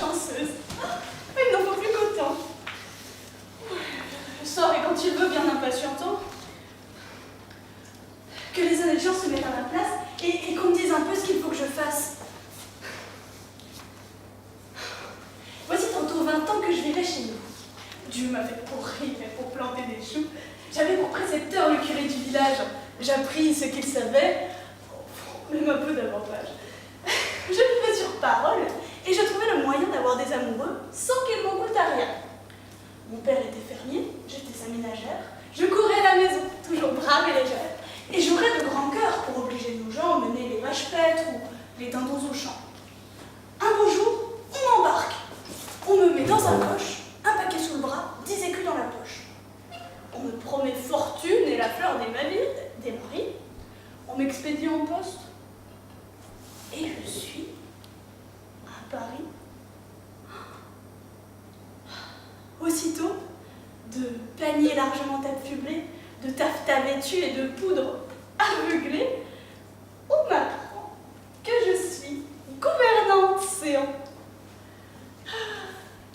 chanceuse. Il n'en faut plus qu'autant. Je sors et quand il veut, bien impatientant, que les honnêtes gens se mettent à ma place et qu'on me dise un peu ce qu'il faut que je fasse. Voici tantôt 20 ans que je vivais chez nous. Dieu m'avait pour rire et pour planter des choux. J'avais pour précepteur le curé du village. J'appris ce qu'il savait, même un peu davantage. Je vivais sur parole et je trouvais le moyen d'avoir des amoureux sans qu'il m'en coûte à rien. Mon père était fermier, j'étais sa ménagère. Je courais à la maison, toujours brave et légère. Et j'aurais de grand cœur pour obliger nos gens à mener les vaches paîtres ou les dindons au champ. Un beau jour, on m'embarque. On me met dans un coche, un paquet sous le bras, 10 écus dans la poche. On me promet fortune et la fleur des maris. On m'expédie en poste. Et je suis à Paris. Aussitôt, de paniers largement affublés, de taffetas vêtus et de poudre aveuglée, on m'apprend que je suis gouvernante séant.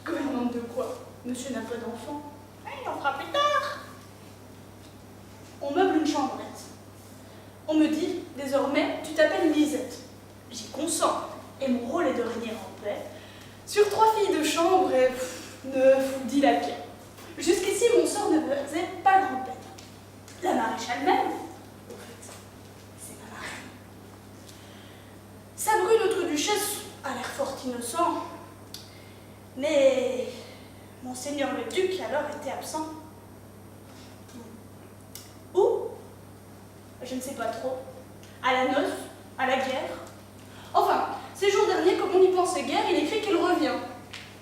Gouvernante de quoi? Monsieur n'a pas d'enfant. Il en fera plus tard. On meuble une chambrette. On me dit, désormais, tu t'appelles Lisette. J'y consens, et mon rôle est de régner en paix sur 3 filles de chambre et 9 ou 10 laquais. Jusqu'ici, mon sort ne me faisait pas grand peine. La maréchale même, au fait, c'est ma marraine. Sa brune autre duchesse a l'air fort innocent, mais monseigneur le duc alors était absent. Où? Je ne sais pas trop. À la noce, à la guerre. Enfin, ces jours derniers, comme on n'y pensait guère, il écrit qu'il revient.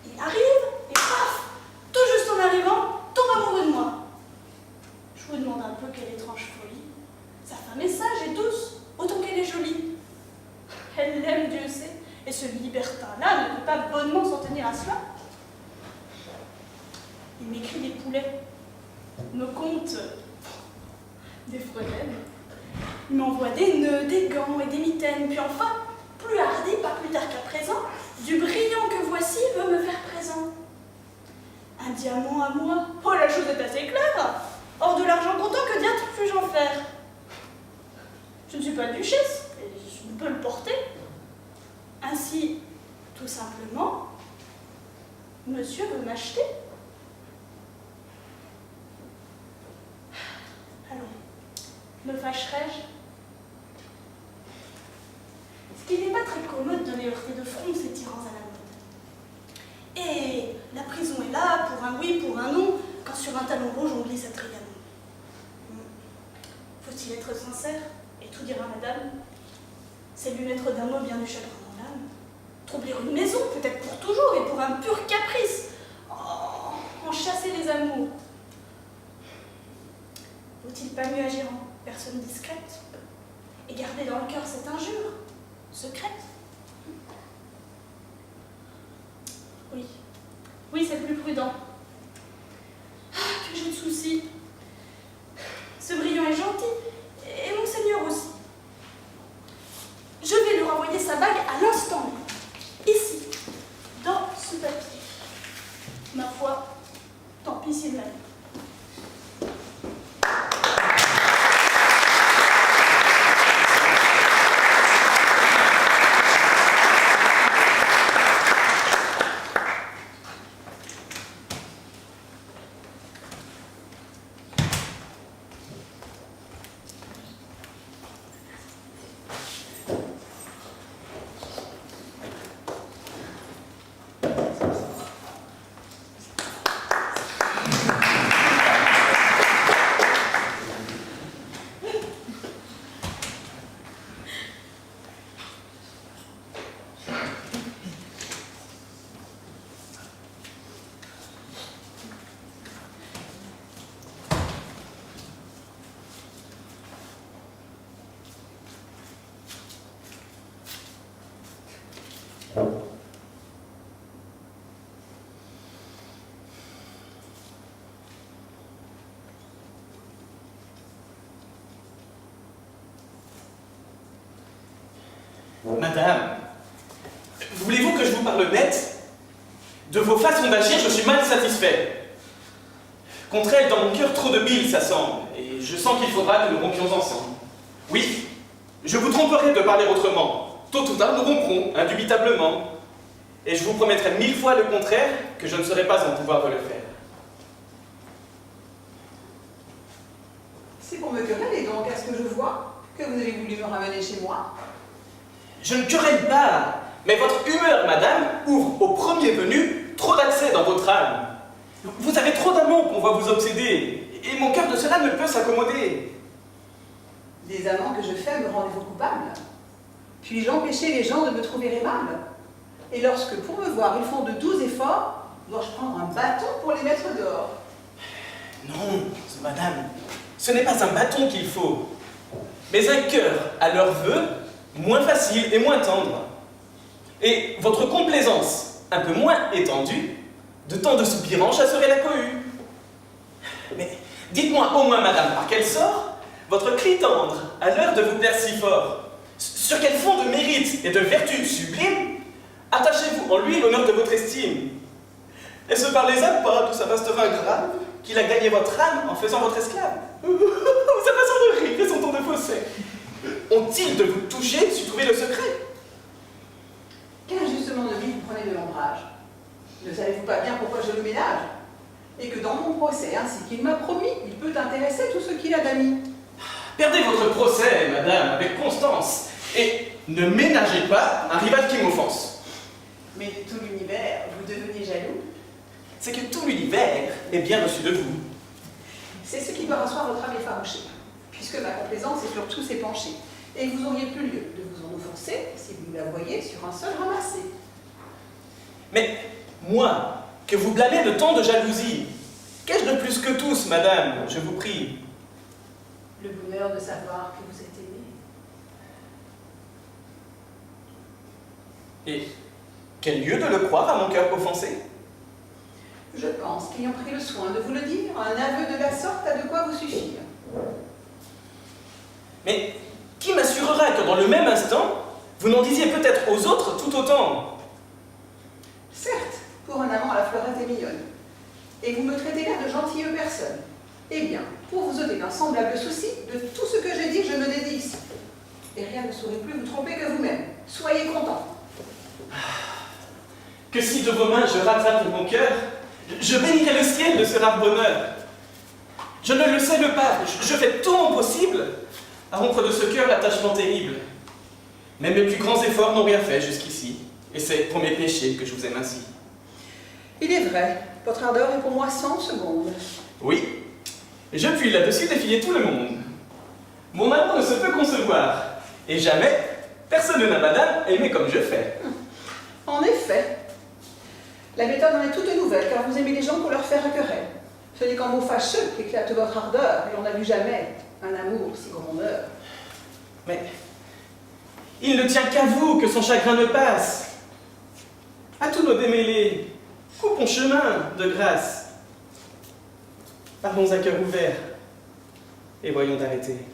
Il arrive, et paf, tout juste en arrivant, tombe amoureux de moi. Je vous demande un peu quelle étrange folie. Sa femme est sage et douce, autant qu'elle est jolie. Elle l'aime, Dieu sait, et ce libertin-là ne peut pas bonnement s'en tenir à cela. Il m'écrit des poulets, me compte des frelaines. Il m'envoie des nœuds, des gants et des mitaines, puis enfin, plus hardi, pas plus tard qu'à présent, du brillant que voici veut me faire présent. Un diamant à moi? Oh, la chose est assez claire. Hors de l'argent comptant, que diable puis-je en faire? Je ne suis pas duchesse, et je ne peux le porter. Ainsi, tout simplement, monsieur veut m'acheter. Allons, me fâcherai-je? Ce qui n'est pas très commode de les heurter de front, ces tyrans à la mode. Et la prison est là, pour un oui, pour un non, quand sur un talon rouge on glisse à Trianon. Faut-il être sincère et tout dire à madame? C'est lui mettre d'un mot bien du chagrin dans l'âme. Troubler une maison, peut-être pour toujours, et pour un pur caprice. Oh, en chasser les amours. Vaut-il pas mieux agir en personne discrète et garder dans le cœur cette injure secrète? Oui, oui, c'est plus prudent. Ah, que j'ai de soucis. Ce brillant est gentil, et monseigneur aussi. Je vais lui renvoyer sa bague à l'instant même, ici, dans ce papier. Ma foi, tant pis s'il m'a dit. Madame, voulez-vous que je vous parle net? De vos façons d'agir, je suis mal satisfait. Contre elle, dans mon cœur, trop de bile s'assemble, et je sens qu'il faudra que nous rompions ensemble. Oui, je vous tromperai de parler autrement. Tôt ou tard, nous romprons, indubitablement. Et je vous promettrai 1000 fois le contraire, que je ne serai pas en pouvoir de le faire. C'est pour me quereller donc, à ce que je vois, que vous avez voulu me ramener chez moi. Je ne querelle pas, mais votre humeur, madame, ouvre au premier venu trop d'accès dans votre âme. Vous avez trop d'amour qu'on va vous obséder, et mon cœur de cela ne peut s'accommoder. Des amants que je fais me rendez-vous coupable? Puis-je empêcher les gens de me trouver aimable? Et lorsque, pour me voir, ils font de doux efforts, dois-je prendre un bâton pour les mettre dehors? Non, madame, ce n'est pas un bâton qu'il faut, mais un cœur à leur vœu, moins facile et moins tendre. Et votre complaisance, un peu moins étendue, de tant de soupirants chasserait la cohue. Mais dites-moi au moins, madame, par quel sort votre cri tendre a l'heure de vous plaire si fort? Sur quel fond de mérite et de vertu sublime attachez-vous en lui l'honneur de votre estime? Est-ce par les appâts de sa vaste vin grave qu'il a gagné votre âme en faisant votre esclave? Sa façon de rire et son ton de fausset ont-ils de vous toucher su trouver le secret? Qu'injustement de lui vous prenez de l'ombrage? Ne savez-vous pas bien pourquoi je le ménage? Et que dans mon procès, ainsi qu'il m'a promis, il peut intéresser tout ce qu'il a d'amis. Perdez votre procès, madame, avec constance, et ne ménagez pas un rival qui m'offense. Mais de tout l'univers, vous deveniez jaloux? C'est que tout l'univers est bien reçu de vous. C'est ce qui doit rasseoir votre âme effarouchée, puisque ma complaisance est sur tous ses penchés, et vous auriez plus lieu de vous en offenser si vous la voyez sur un seul ramassé. Mais moi, que vous blâmez de tant de jalousie, qu'ai-je de plus que tous, madame, je vous prie? Le bonheur de savoir que vous êtes aimée. Et quel lieu de le croire à mon cœur offensé? Je pense qu'ayant pris le soin de vous le dire, un aveu de la sorte a de quoi vous suffire. Mais qui m'assurera que dans le même instant, vous n'en disiez peut-être aux autres tout autant? Certes, pour un amant, la fleurette est mignonne. Et vous me traitez là de gentille personne. Eh bien, pour vous ôter d'un semblable souci, de tout ce que j'ai dit, je me dédie ici. Et rien ne saurait plus vous tromper que vous-même. Soyez content. Que si de vos mains je rattrape mon cœur, je bénirai le ciel de ce rare bonheur. Je ne le cèle pas, je fais tout mon possible à rompre de ce cœur l'attachement terrible. Mais mes plus grands efforts n'ont rien fait jusqu'ici, et c'est pour mes péchés que je vous aime ainsi. Il est vrai, votre ardeur est pour moi 100 secondes. Oui, je puis là-dessus défier tout le monde. Mon amour ne se peut concevoir, et jamais personne n'a, madame, aimé comme je fais. En effet, la méthode en est toute nouvelle, car vous aimez les gens pour leur faire un querelle. Ce n'est qu'en mots fâcheux qu'éclate votre ardeur, et on n'a vu jamais un amour si grandeur. Mais il ne tient qu'à vous que son chagrin me passe. À tous nos démêlés, coupons chemin de grâce. Parlons à cœur ouvert et voyons d'arrêter.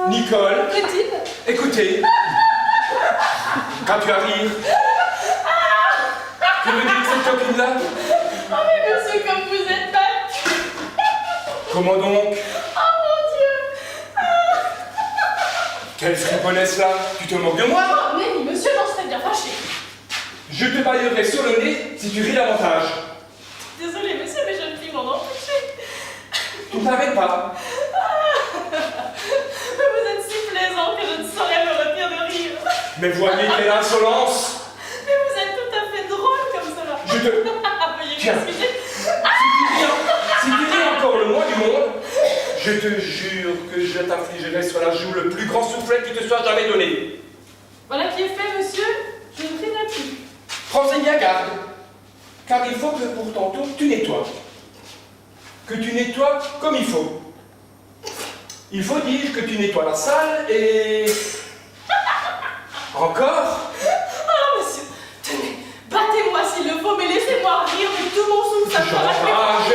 Nicole, Clotilde, écoutez. Quand tu arrives, que me dit cette copine-là? oh mais monsieur, comme vous êtes bête. Comment donc? Oh mon Dieu. Quelle friponesse là? Tu te moques de moi? Oh mais monsieur, j'en serais bien fâchée. Je te baillerai sur le nez si tu ris davantage. Désolée monsieur, mais je ne puis m'en empêcher. Tu ne t'arrêtes pas. Mais vous êtes si plaisant que je ne saurais me retenir. Mais voyez quelle insolence! Mais vous êtes tout à fait drôle comme cela. Je te... Veuillez Tiens. m'excuser. Si tu dis encore le mot du monde, je te jure que je t'infligerai sur la joue le plus grand soufflet qui te soit jamais donné. Voilà qui est fait, monsieur. Je ne prie plus. Prends-y bien garde, car il faut que pour tantôt tu nettoies. Que tu nettoies comme il faut. Il faut dire que tu nettoies la salle et... Encore? Ah, monsieur, tenez, battez-moi s'il le faut, mais laissez-moi rire de tout mon souffle, ça me fera plus.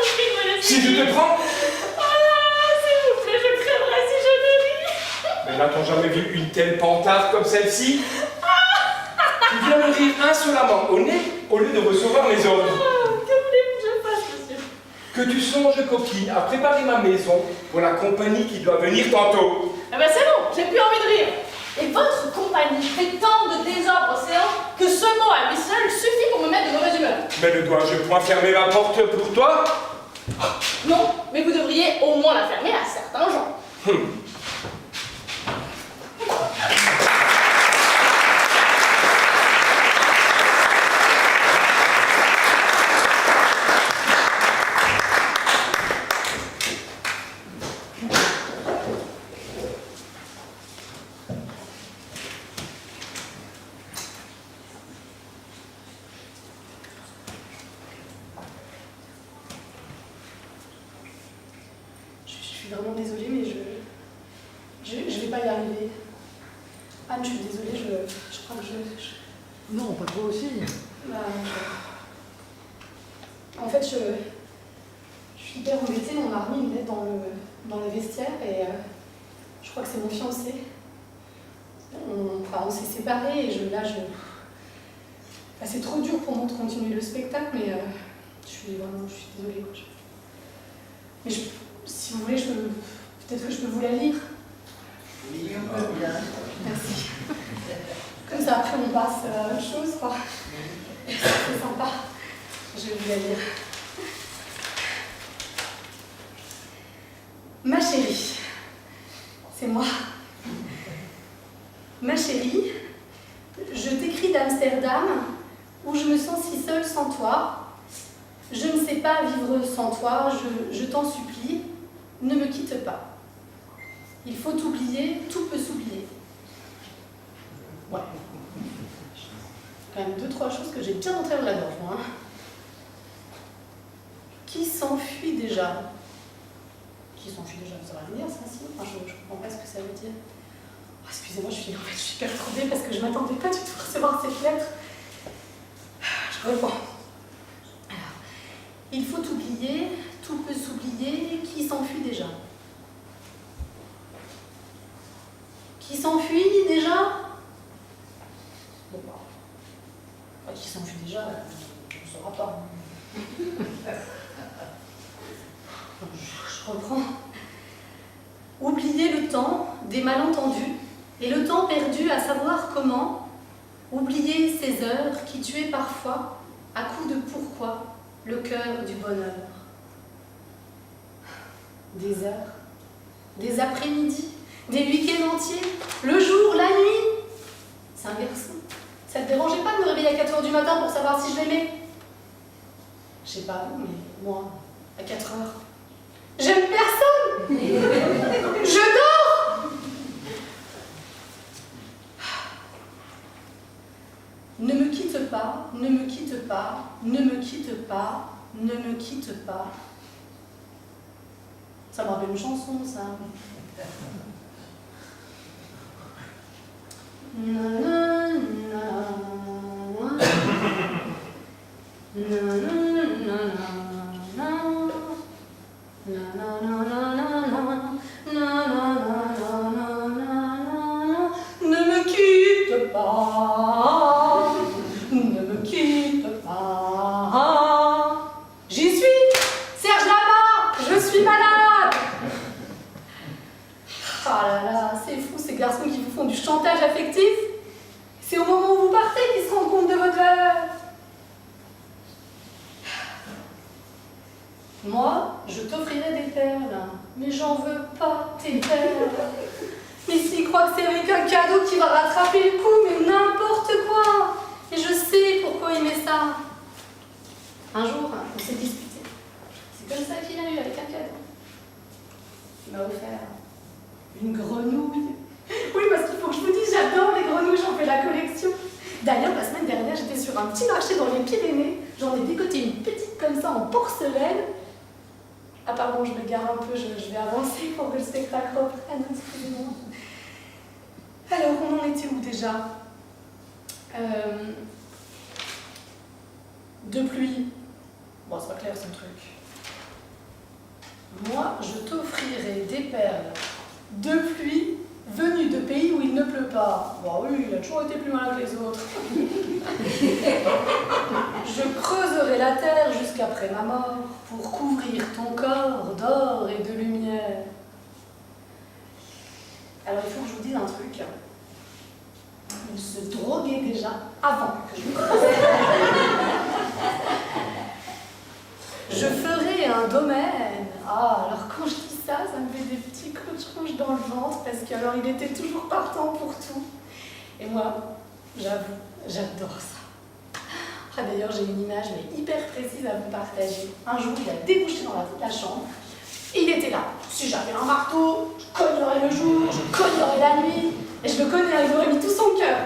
Je prie de me laisser Si je rire. te prends... Ah, s'il vous plaît, je crèverai si je ne ris. Mais n'a-t-on jamais vu une telle pantarde comme celle-ci? Tu viens me rire insolemment au nez au lieu de recevoir mes ordres. Ah, que voulez-vous que je fasse, monsieur? Que tu songes, coquine, à préparer ma maison pour la compagnie qui doit venir tantôt. Ah ben c'est bon, j'ai plus envie de rire. Et votre compagnie fait tant de désordre au séance que ce mot à lui seul suffit pour me mettre de mauvaise humeur. Mais ne dois-je point fermer la porte pour toi? Non, mais vous devriez au moins la fermer à certains gens. Je suis vraiment désolée, mais je vais pas y arriver. Anne, je suis désolée, je crois que Non, pas toi aussi. bah, en fait, je suis hyper embêtée, on m'a remis une lettre dans le vestiaire et je crois que c'est mon fiancé. On s'est séparés et enfin, c'est trop dur pour moi de continuer le spectacle, mais je suis désolée. Quoi. Mais si vous voulez, peut-être que je peux vous la lire. Oui, bien. Merci. Comme ça, après, on passe à autre chose, quoi. C'est sympa. Je vais vous la lire. Ma chérie, c'est moi. Ma chérie, je t'écris d'Amsterdam, où je me sens si seule sans toi. Je ne sais pas vivre sans toi, je t'en supplie, ne me quitte pas. Il faut t'oublier, tout peut s'oublier. Ouais. Quand même 2-3 choses que j'ai bien entrées dans la gorge, moi. Qui s'enfuit déjà? Qui s'enfuit déjà, ça va venir, ça, si? Enfin, je comprends pas ce que ça veut dire. Oh, excusez-moi, je suis perturbée parce que je m'attendais pas du tout à recevoir cette lettre. Je reprends. Alors, il faut oublier, tout peut s'oublier, qui s'enfuit déjà? Qui s'enfuit déjà? Bon, bah, qui s'enfuit déjà, on ne saura pas. Je reprends. Oublier le temps des malentendus et le temps perdu à savoir comment. Oublier ces heures qui tuaient parfois, à coups de pourquoi, le cœur du bonheur. Des heures, des après-midi, des week-ends entiers, le jour, la nuit. C'est un garçon. Ça te dérangeait pas de me réveiller à 4h du matin pour savoir si je l'aimais? Je sais pas vous, mais moi, à 4h, j'aime personne. Je dors. Ne me quitte pas, ne me quitte pas, ne me quitte pas, ne me quitte pas. Ça me rappelle une chanson, ça. Na, na, na, na. Na, na, na, na, na. Na, na, na, na, na, na. Na, na, na, na, na, na. Ne me quitte pas, ne me quitte pas. J'y suis, Serge Lama, je suis malade. Ah là là, c'est fou ces garçons qui vous font du chantage affectif. C'est au moment où vous partez qu'ils se rendent compte de votre valeur. Moi, je t'offrirai des perles, mais j'en veux pas tes perles. Mais s'il croit que c'est avec un cadeau qu'il va rattraper le coup, mais n'importe quoi. Et je sais pourquoi il met ça. Un jour, on s'est disputé. C'est comme ça qu'il a eu avec un cadeau. Il m'a offert une grenouille. Oui, parce qu'il faut que je vous dise, j'adore les grenouilles, j'en fais la collection. D'ailleurs, la semaine dernière, j'étais sur un petit marché dans les Pyrénées. J'en ai décoté une petite comme ça en porcelaine. Ah pardon, je me gare un peu, je vais avancer pour que le spectacle reprenne. Excusez-moi. Alors, on en était où déjà? De pluie. Bon, c'est pas clair ce truc. Moi, je t'offrirai des perles de pluie venues de pays où il ne pleut pas. Bon oui, il a toujours été plus malin que les autres. Je creuserai la terre jusqu'après ma mort pour couvrir ton corps d'or et de lumière. Alors il faut que je vous dise un truc. Il se droguait déjà avant que je me creuse. Je ferai un domaine. Ah, alors quand je dis ça, ça me fait des petits coups de rouge dans le ventre parce qu'alors il était toujours partant pour tout. Et moi, j'avoue, j'adore ça. Ah, d'ailleurs, j'ai une image mais hyper précise à vous partager. Un jour, il a débouché dans la chambre et il était là. Si j'avais un marteau, je cognerais le jour, je cognerais la nuit. Et je le connais, il aurait mis tout son cœur.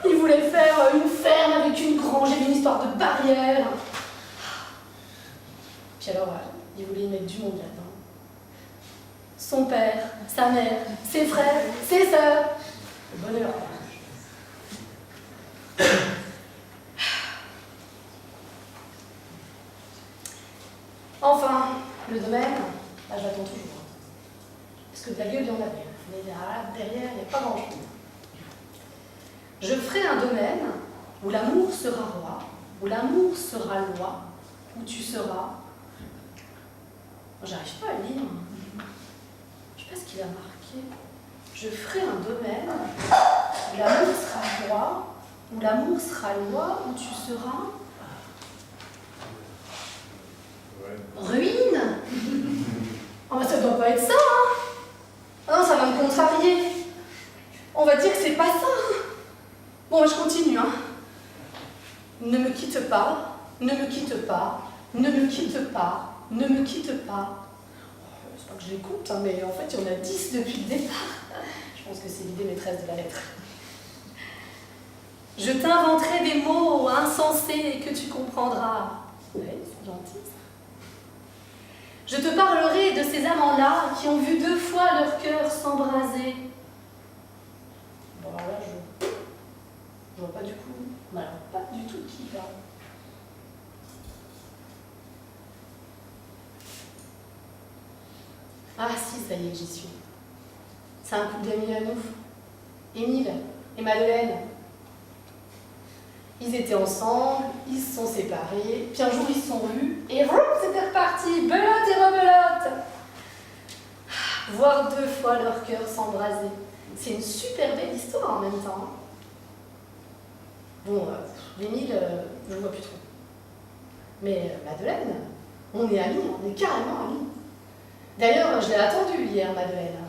Il voulait faire une ferme avec une grange et une histoire de barrière. Puis alors, il voulait y mettre du monde là-dedans. Son père, sa mère, ses frères, ses sœurs. Le bonheur. Enfin, le domaine, là, je l'attends toujours. Parce que de la gueule, il y en avait. Mais là, derrière, il n'y a pas grand-chose. Je ferai un domaine où l'amour sera roi, où l'amour sera loi, où tu seras... J'arrive pas à lire. Je sais pas ce qu'il a marqué. Je ferai un domaine où l'amour sera roi, où l'amour sera loi, où tu seras... Ruine. Oh, mais ça doit pas être ça, hein. Ah non, ça va me contrarier. On va dire que c'est pas ça. Bon, je continue, hein. Ne me quitte pas, ne me quitte pas, ne me quitte pas, ne me quitte pas. C'est pas que je l'écoute, hein, mais en fait, il y en a 10 depuis le départ. Je pense que c'est l'idée maîtresse de la lettre. Je t'inventerai des mots insensés que tu comprendras. Oui, c'est gentil, ça. Je te parlerai de ces amants-là qui ont vu 2 fois leur cœur s'embraser. Bon, alors là, je vois pas du coup. Alors, pas du tout qui parle. Ah si, ça y est, j'y suis. C'est un couple d'amis à nous. Émile et Madeleine. Ils étaient ensemble, ils se sont séparés, puis un jour ils se sont revus, et vroom, c'était reparti, belote et rebelote. Voir 2 fois leur cœur s'embraser. C'est une super belle histoire en même temps. Bon, Émile, je ne vois plus trop. Mais Madeleine, on est amis, on est carrément amis. D'ailleurs, je l'ai attendue hier, Madeleine.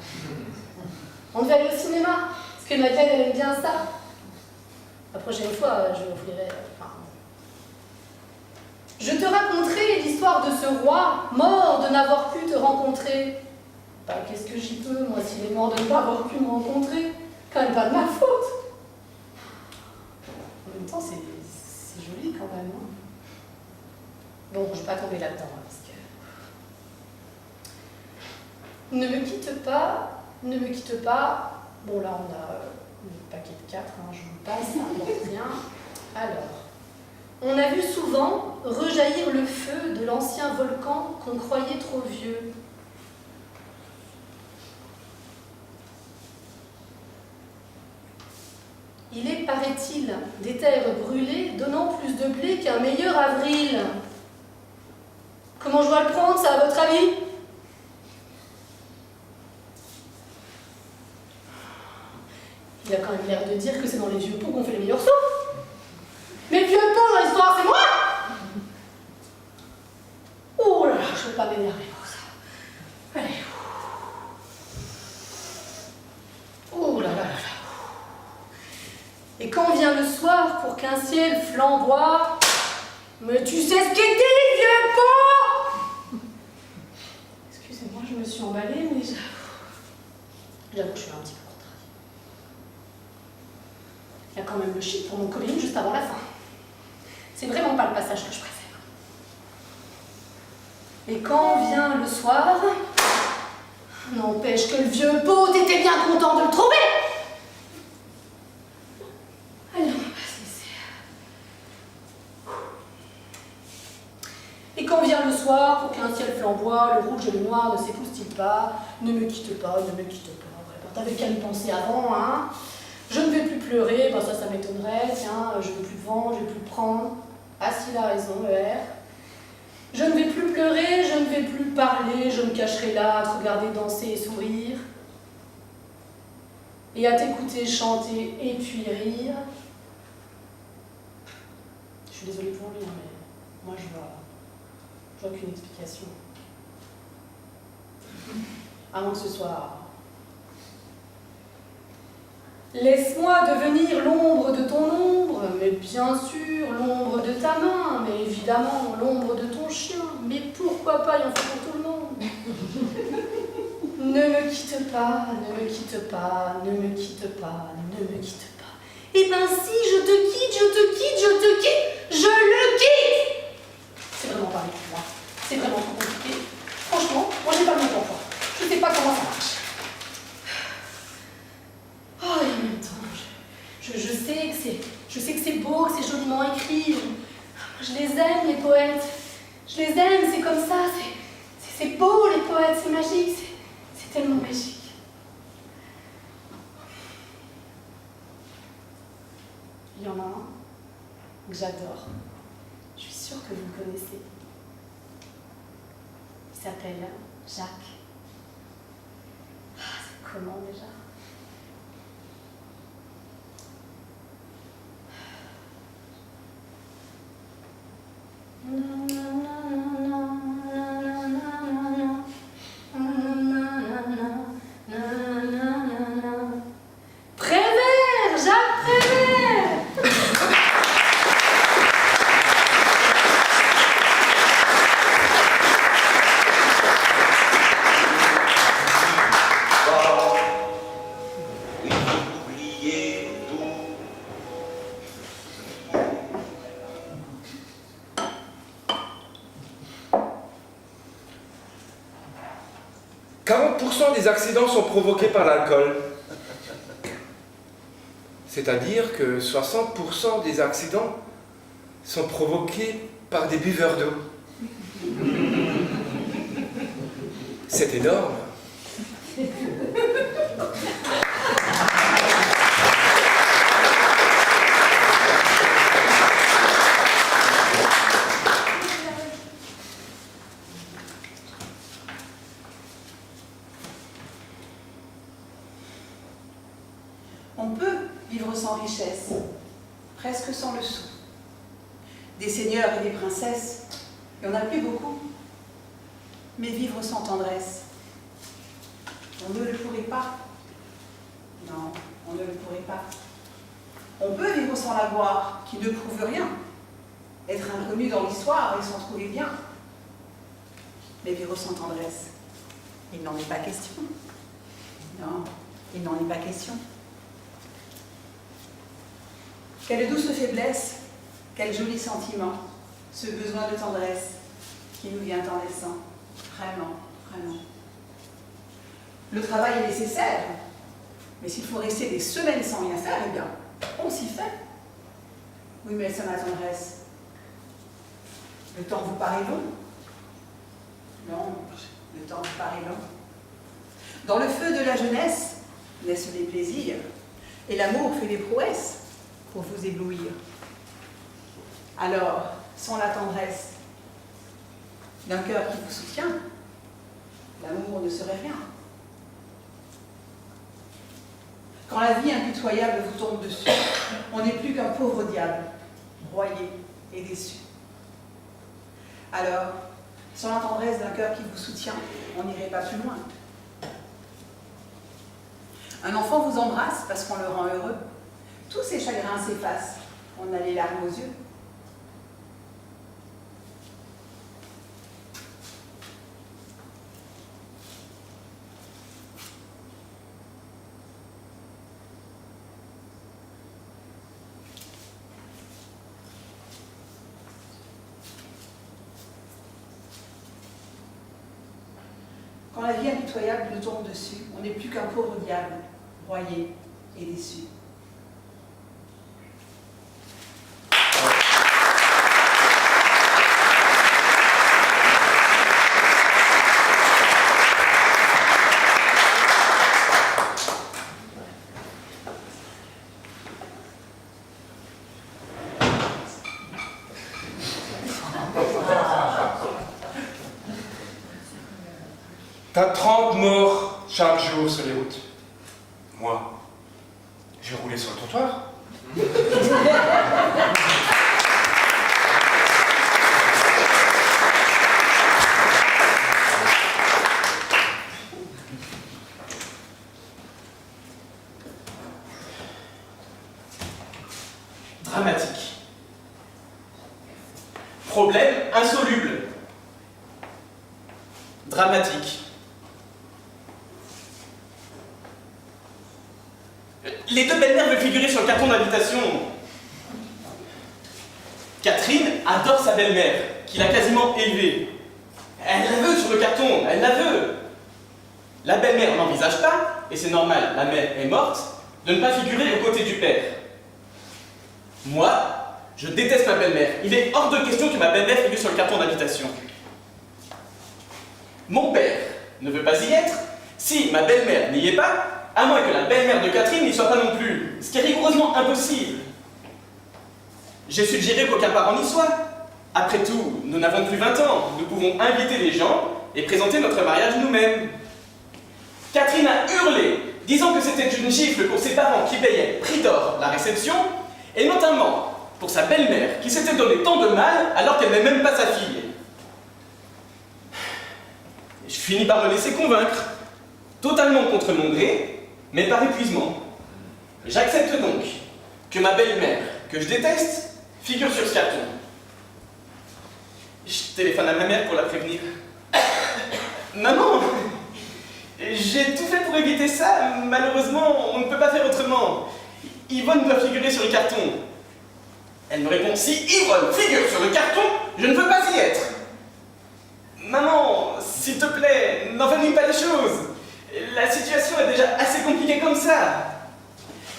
On devait aller au cinéma, parce que Madeleine, elle aime bien ça. La prochaine fois, je lui offrirai... Je te raconterai l'histoire de ce roi, mort de n'avoir pu te rencontrer. Bah, qu'est-ce que j'y peux, moi, s'il est mort de ne pas avoir pu me rencontrer? Quand même pas de ma faute. En même temps, c'est joli quand même. Hein. Bon, je ne vais pas tomber là-dedans, hein, parce que... Ne me quitte pas, ne me quitte pas. Bon, là, on a le paquet de 4, hein, je vous passe, ça n'importe rien. Alors, on a vu souvent rejaillir le feu de l'ancien volcan qu'on croyait trop vieux. Il est, paraît-il, des terres brûlées donnant plus de blé qu'un meilleur avril. Comment je dois le prendre, ça, à votre avis? Il a quand même l'air de dire que c'est dans les vieux pots qu'on fait les meilleurs soupes. Mais le vieux pot dans l'histoire, c'est moi! Oh là là, je ne peux pas m'énerver pour ça. Allez. qu'un ciel flamboie. Mais tu sais ce qu'il dit, vieux pot! Excusez-moi, je me suis emballée, mais j'avoue que je suis un petit peu contrariée. Il y a quand même le chiffre pour mon Colline juste avant la fin. C'est vraiment pas le passage que je préfère. Et quand vient le soir, n'empêche que le vieux pot était bien content de le trouver. Allez, on va pas se laisser. Et quand vient le soir, pour qu'un ciel flamboie, le rouge et le noir ne s'épousent-ils pas, ne me quitte pas, ne me quitte pas. Ouais, ben, t'avais qu'à y penser avant, hein. Je ne vais plus pleurer, ben ça m'étonnerait, tiens, je ne veux plus te vendre, je ne vais plus le prendre. Ah, s'il a raison, le R. Je ne vais plus pleurer, je ne vais plus parler, je me cacherai là à te regarder danser et sourire. Et à t'écouter chanter et puis rire. Je suis désolée pour lui, hein, mais moi je vois qu'une explication. À moins que ce soit... Laisse-moi devenir l'ombre de ton ombre, mais bien sûr, l'ombre de ta main, mais évidemment, l'ombre de ton chien, mais pourquoi pas, il en faut pour tout le monde. Ne me quitte pas, ne me quitte pas, ne me quitte pas, ne me quitte pas. Eh ben si, je te quitte, je te quitte, je te quitte, je le quitte. C'est vraiment pas avec moi, c'est vraiment trop compliqué. Franchement, moi j'ai pas le mot pour. Je sais pas comment ça marche. Oh, et en même temps, je sais que c'est beau, que c'est joliment écrit. Je les aime, les poètes. Je les aime, c'est comme ça. C'est beau, les poètes, c'est magique. C'est tellement magique. Il y en a un que j'adore. Je suis sûre que vous le connaissez. Il s'appelle Jacques. Ah, c'est comment déjà ? Prévert, Jacques Prévert. Oubliez tout. 40% des accidents sont provoqués par l'alcool. C'est-à-dire que 60% des accidents sont provoqués par des buveurs d'eau. C'est énorme. On peut vivre sans richesse, presque sans le sou. Des seigneurs et des princesses, il n'y en a plus beaucoup. Mais vivre sans tendresse, on ne le pourrait pas. Non, on ne le pourrait pas. On peut vivre sans la gloire, qui ne prouve rien. Être inconnu dans l'histoire et s'en trouver bien. Mais vivre sans tendresse, il n'en est pas question. Non, il n'en est pas question. Quelle douce faiblesse, quel joli sentiment, ce besoin de tendresse qui nous vient en naissant. Vraiment, vraiment. Le travail est nécessaire, mais s'il faut rester des semaines sans rien faire, eh bien, on s'y fait. Oui, mais sans la tendresse, le temps vous paraît long? Non, le temps vous paraît long. Dans le feu de la jeunesse naissent les plaisirs, et l'amour fait des prouesses pour vous éblouir. Alors, sans la tendresse d'un cœur qui vous soutient, l'amour ne serait rien. Quand la vie impitoyable vous tombe dessus, on n'est plus qu'un pauvre diable, broyé et déçu. Alors, sans la tendresse d'un cœur qui vous soutient, on n'irait pas plus loin. Un enfant vous embrasse parce qu'on le rend heureux. Tous ses chagrins s'effacent, On a les larmes aux yeux. Quand la vie impitoyable nous tombe dessus, on n'est plus qu'un pauvre diable, broyé et déçu. T'as 30 morts chaque jour sur les routes. Moi, j'ai roulé sur le trottoir. Dramatique. Problème insoluble. Dramatique. Les deux belles-mères veulent figurer sur le carton d'invitation. Catherine adore sa belle-mère, qui l'a quasiment élevée. Elle la veut sur le carton, elle la veut. La belle-mère n'envisage pas, et c'est normal, la mère est morte, de ne pas figurer aux côtés du père. Moi, je déteste ma belle-mère. Il est hors de question que ma belle-mère figure sur le carton d'invitation. Mon père ne veut pas y être. Si ma belle-mère n'y est pas, à moins que la belle-mère de Catherine n'y soit pas non plus, ce qui est rigoureusement impossible. J'ai suggéré qu'aucun parent n'y soit. Après tout, nous n'avons plus 20 ans, nous pouvons inviter les gens et présenter notre mariage nous-mêmes. Catherine a hurlé, disant que c'était une gifle pour ses parents qui payaient prix d'or la réception, et notamment pour sa belle-mère qui s'était donné tant de mal alors qu'elle n'est même pas sa fille. Je finis par me laisser convaincre, totalement contre mon gré, mais par épuisement. J'accepte donc que ma belle-mère, que je déteste, figure sur ce carton. Je téléphone à ma mère pour la prévenir. Maman, j'ai tout fait pour éviter ça, malheureusement, on ne peut pas faire autrement. Yvonne doit figurer sur le carton. Elle me répond, si Yvonne figure sur le carton, je ne veux pas y être. Maman, s'il te plaît, n'envenime pas les choses. La situation est déjà assez compliquée comme ça.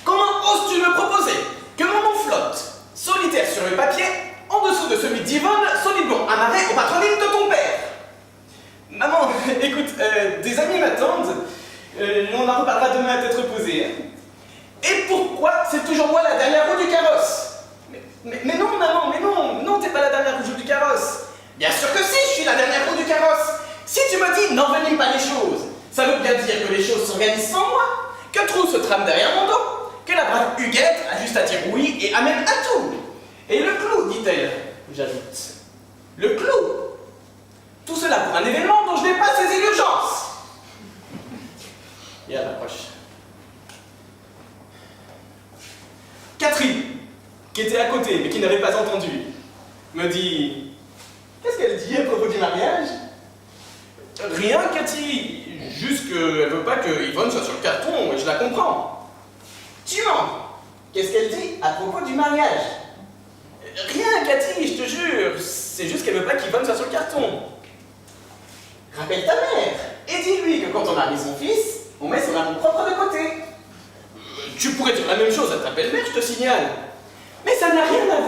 Comment oses-tu me proposer que mon nom flotte, solitaire sur le papier, en dessous de celui d'Yvonne, solidement amarré au patronyme de ton père? Maman, écoute, des amis m'attendent. On en reparlera demain à tête reposée. Et pourquoi c'est toujours moi la dernière roue du carrosse? Mais non, maman, mais non, t'es pas la dernière roue du carrosse. Bien sûr que si, je suis la dernière roue du carrosse. Si tu me dis n'envenime pas les choses, ça veut bien dire que les choses s'organisent sans moi, que Trou se trame derrière mon dos, que la brave Huguette a juste à dire oui et amène à tout. Et le clou, dit-elle, j'ajoute. Le clou. Tout cela pour un événement dont je n'ai pas saisi l'urgence. Et elle approche. Catherine, qui était à côté mais qui n'avait pas entendu, me dit « Qu'est-ce qu'elle dit à propos du mariage ?» Rien, Cathy, juste qu'elle veut pas que Yvonne soit sur le carton, et je la comprends. Tu mens. Qu'est-ce qu'elle dit à propos du mariage? Rien, Cathy, je te jure, c'est juste qu'elle veut pas qu'Yvonne soit sur le carton. Rappelle ta mère, et dis-lui que quand on marie son fils, on met son amour propre de côté. Tu pourrais dire la même chose à ta belle-mère, je te signale. Mais ça n'a rien à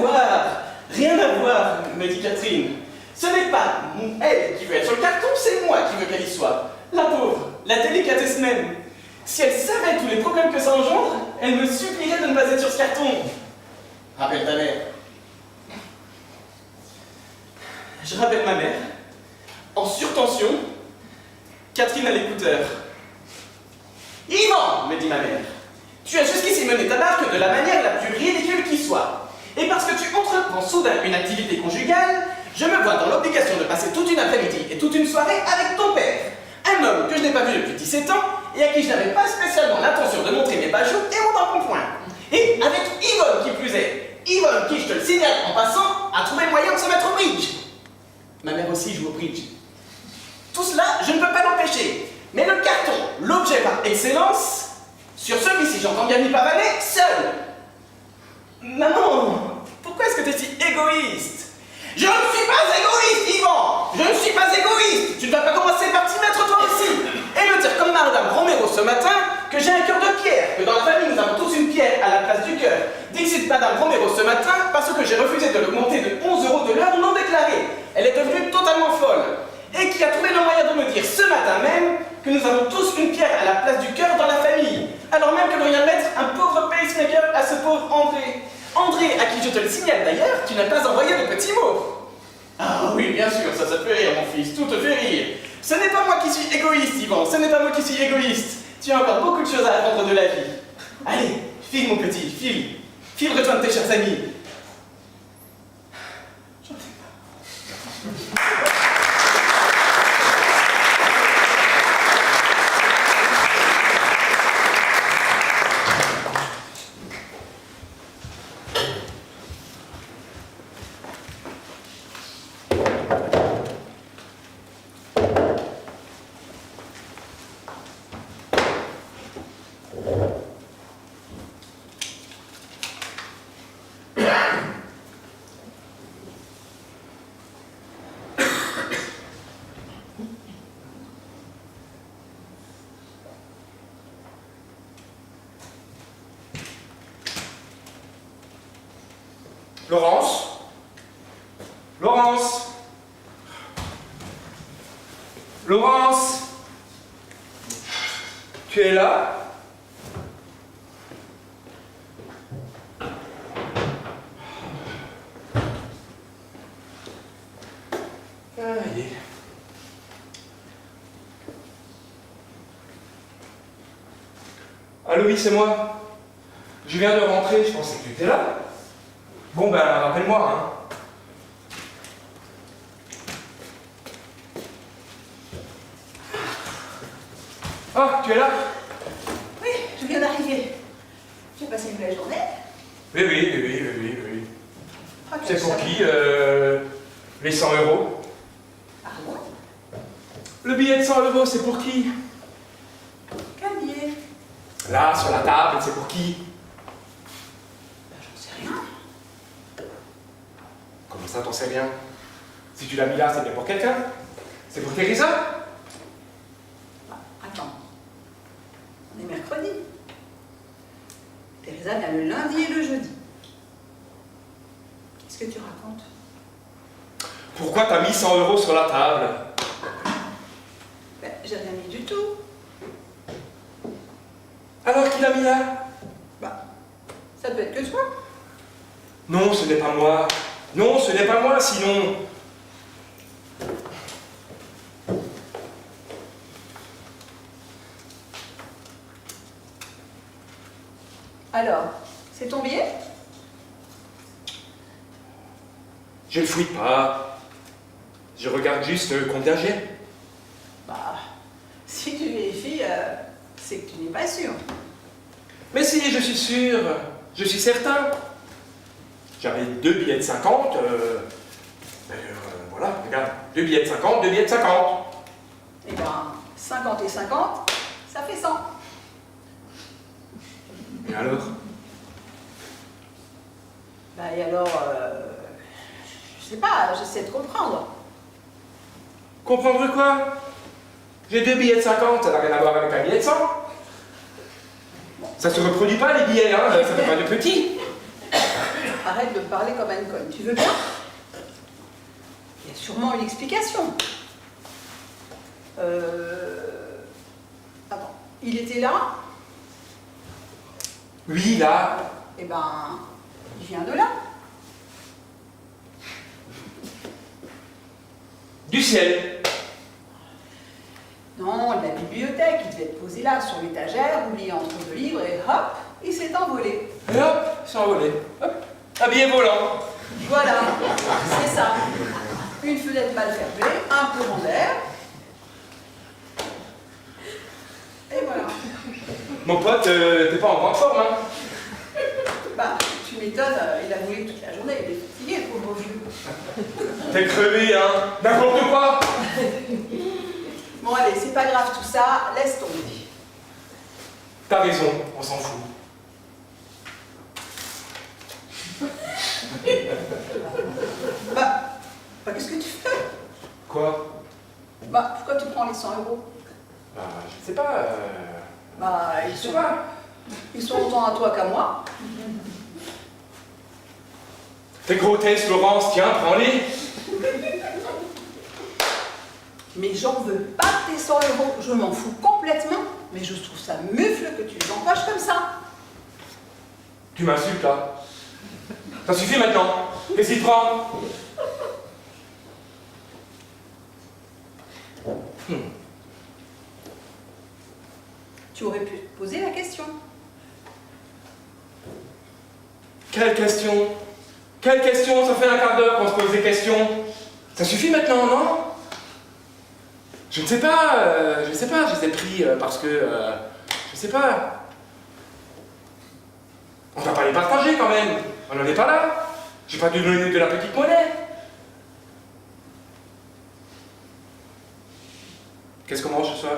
voir, me dit Catherine. Ce n'est pas elle qui veut être sur le carton, c'est moi qui veux qu'elle y soit. La pauvre, la délicatesse même. Si elle savait tous les problèmes que ça engendre, elle me supplierait de ne pas être sur ce carton. Rappelle ta mère. Je rappelle ma mère. En surtension, Catherine à l'écouteur. Yvan, me dit ma mère, tu as jusqu'ici mené ta barque de la manière la plus ridicule qui soit. Et parce que tu entreprends soudain une activité conjugale, je me vois dans l'obligation de passer toute une après-midi et toute une soirée avec ton père. Un homme que je n'ai pas vu depuis 17 ans et à qui je n'avais pas spécialement l'intention de montrer mes bajoux et mon embonpoint. Et avec Yvonne qui plus est. Yvonne, qui, je te le signale en passant, a trouvé le moyen de se mettre au bridge. Ma mère aussi joue au bridge. Tout cela, je ne peux pas l'empêcher. Mais le carton, l'objet par excellence, sur celui-ci, j'entends bien m'y pavaner, seul. Maman, pourquoi est-ce que tu es si égoïste? Je ne suis pas égoïste, Yvan! Je ne suis pas égoïste! Tu ne vas pas commencer par t'y mettre toi aussi! Et me dire comme Madame Romero ce matin que j'ai un cœur de pierre, que dans la famille nous avons tous une pierre à la place du cœur. Dixit Madame Romero ce matin parce que j'ai refusé de l'augmenter de 11 € de l'heure non déclarée. Elle est devenue totalement folle. Et qui a trouvé le moyen de me dire ce matin même que nous avons tous une pierre à la place du cœur dans la famille. Alors même que l'on vient de mettre un pauvre pacemaker à ce pauvre André. André, à qui je te le signale d'ailleurs, tu n'as pas envoyé de petits mots. Ah oui, bien sûr, ça te fait rire, mon fils, tout te fait rire. Ce n'est pas moi qui suis égoïste, Yvan, ce n'est pas moi qui suis égoïste. Tu as encore beaucoup de choses à apprendre de la vie. Allez, file, mon petit, file. File, rejoindre tes chers amis. J'en sais pas. Laurence? Laurence? Laurence? Tu es là? Allez. Allô, oui, c'est moi. Je viens de rentrer, je pensais que tu étais là. Bon, ben, rappelle-moi, hein. Ah, tu es là? Oui, je viens d'arriver. J'ai passé une belle journée. Oui. Ah, C'est pour quel qui, les 100 €? Pardon? Le billet de 100 €, c'est pour qui? Quel billet? Là, sur la table, c'est pour qui? Ben, j'en sais rien. Comment ça, t'en sais rien? Si tu l'as mis là, c'est bien pour quelqu'un? C'est pour Teresa? Ah, attends. On est mercredi. Teresa vient le lundi et le jeudi. Qu'est-ce que tu racontes? Pourquoi t'as mis 100 € sur la table? Ben, j'ai rien mis du tout. Alors qui l'a mis là? Bah, ça peut être que toi. Non, ce n'est pas moi. Non, ce n'est pas moi, sinon... Alors, c'est ton billet? Je ne fouille pas. Je regarde juste combien j'ai. Bah, si tu vérifies, c'est que tu n'es pas sûr. Mais si, je suis sûr. Je suis certain. J'avais 2 billets de 50. Voilà, regarde. 2 billets de 50, 2 billets de 50. Eh ben, 50 et 50, ça fait 100. Et alors? Bah, et alors, je sais pas, j'essaie de comprendre. Comprendre quoi? J'ai 2 billets de 50, ça n'a rien à voir avec un billet de 100. Ça se reproduit pas les billets, hein, ça fait pas de petits. Arrête de parler comme un conne, tu veux bien? Il y a sûrement une explication. Attends, il était là? Oui, là. Eh ben, il vient de là. Du ciel. Non, de la bibliothèque, il devait être posé là, sur l'étagère, oublié entre 2 livres, et hop, il s'est envolé. Et hop, c'est envolé. Hop, un billet volant. Voilà, c'est ça. Une fenêtre mal fermée, un courant d'air. Et voilà. Mon pote, t'es pas en grande forme, hein? Bah, tu Tu m'étonnes, il a volé toute la journée, il est fatigué, le pauvre vieux. T'es crevé, hein? N'importe quoi! Bon, allez, c'est pas grave tout ça, laisse tomber. T'as raison, on s'en fout. Bah, qu'est-ce que tu fais? Quoi? Bah, pourquoi tu prends les 100 €? Bah, je sais pas. Bah, Je sais pas. ils sont autant à toi qu'à moi. T'es grotesque, Laurence, tiens, prends-les. Mais j'en veux pas tes 100 €, je m'en fous complètement, mais je trouve ça mufle que tu les empoches comme ça. Tu m'insultes, là. Ça suffit maintenant. Qu'est-ce qu'il te prend? Tu aurais pu te poser la question. Quelle question? Quelle question? Ça fait un quart d'heure qu'on se pose des questions. Ça suffit maintenant, non? Je ne sais pas, je ne sais pas, je les ai pris parce que, je sais pas. On va pas les partager quand même, on n'en est pas là. J'ai pas dû donner de la petite monnaie. Qu'est-ce qu'on mange ce soir?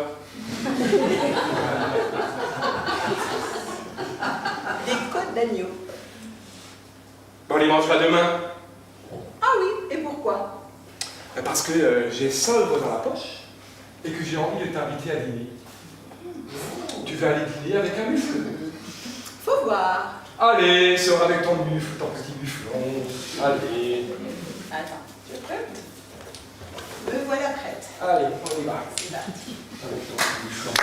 Des côtes d'agneau. Bon, on les mangera demain. Ah oui, et pourquoi? Parce que j'ai 100 € dans la poche et que j'ai envie de t'inviter à dîner. Tu veux aller dîner avec un mufle? Faut voir. Allez, sors avec ton mufle, ton petit muflon. Allez. Attends, tu es prête? Me voilà prête. Allez, on y va. C'est parti. Avec ton petit muflon.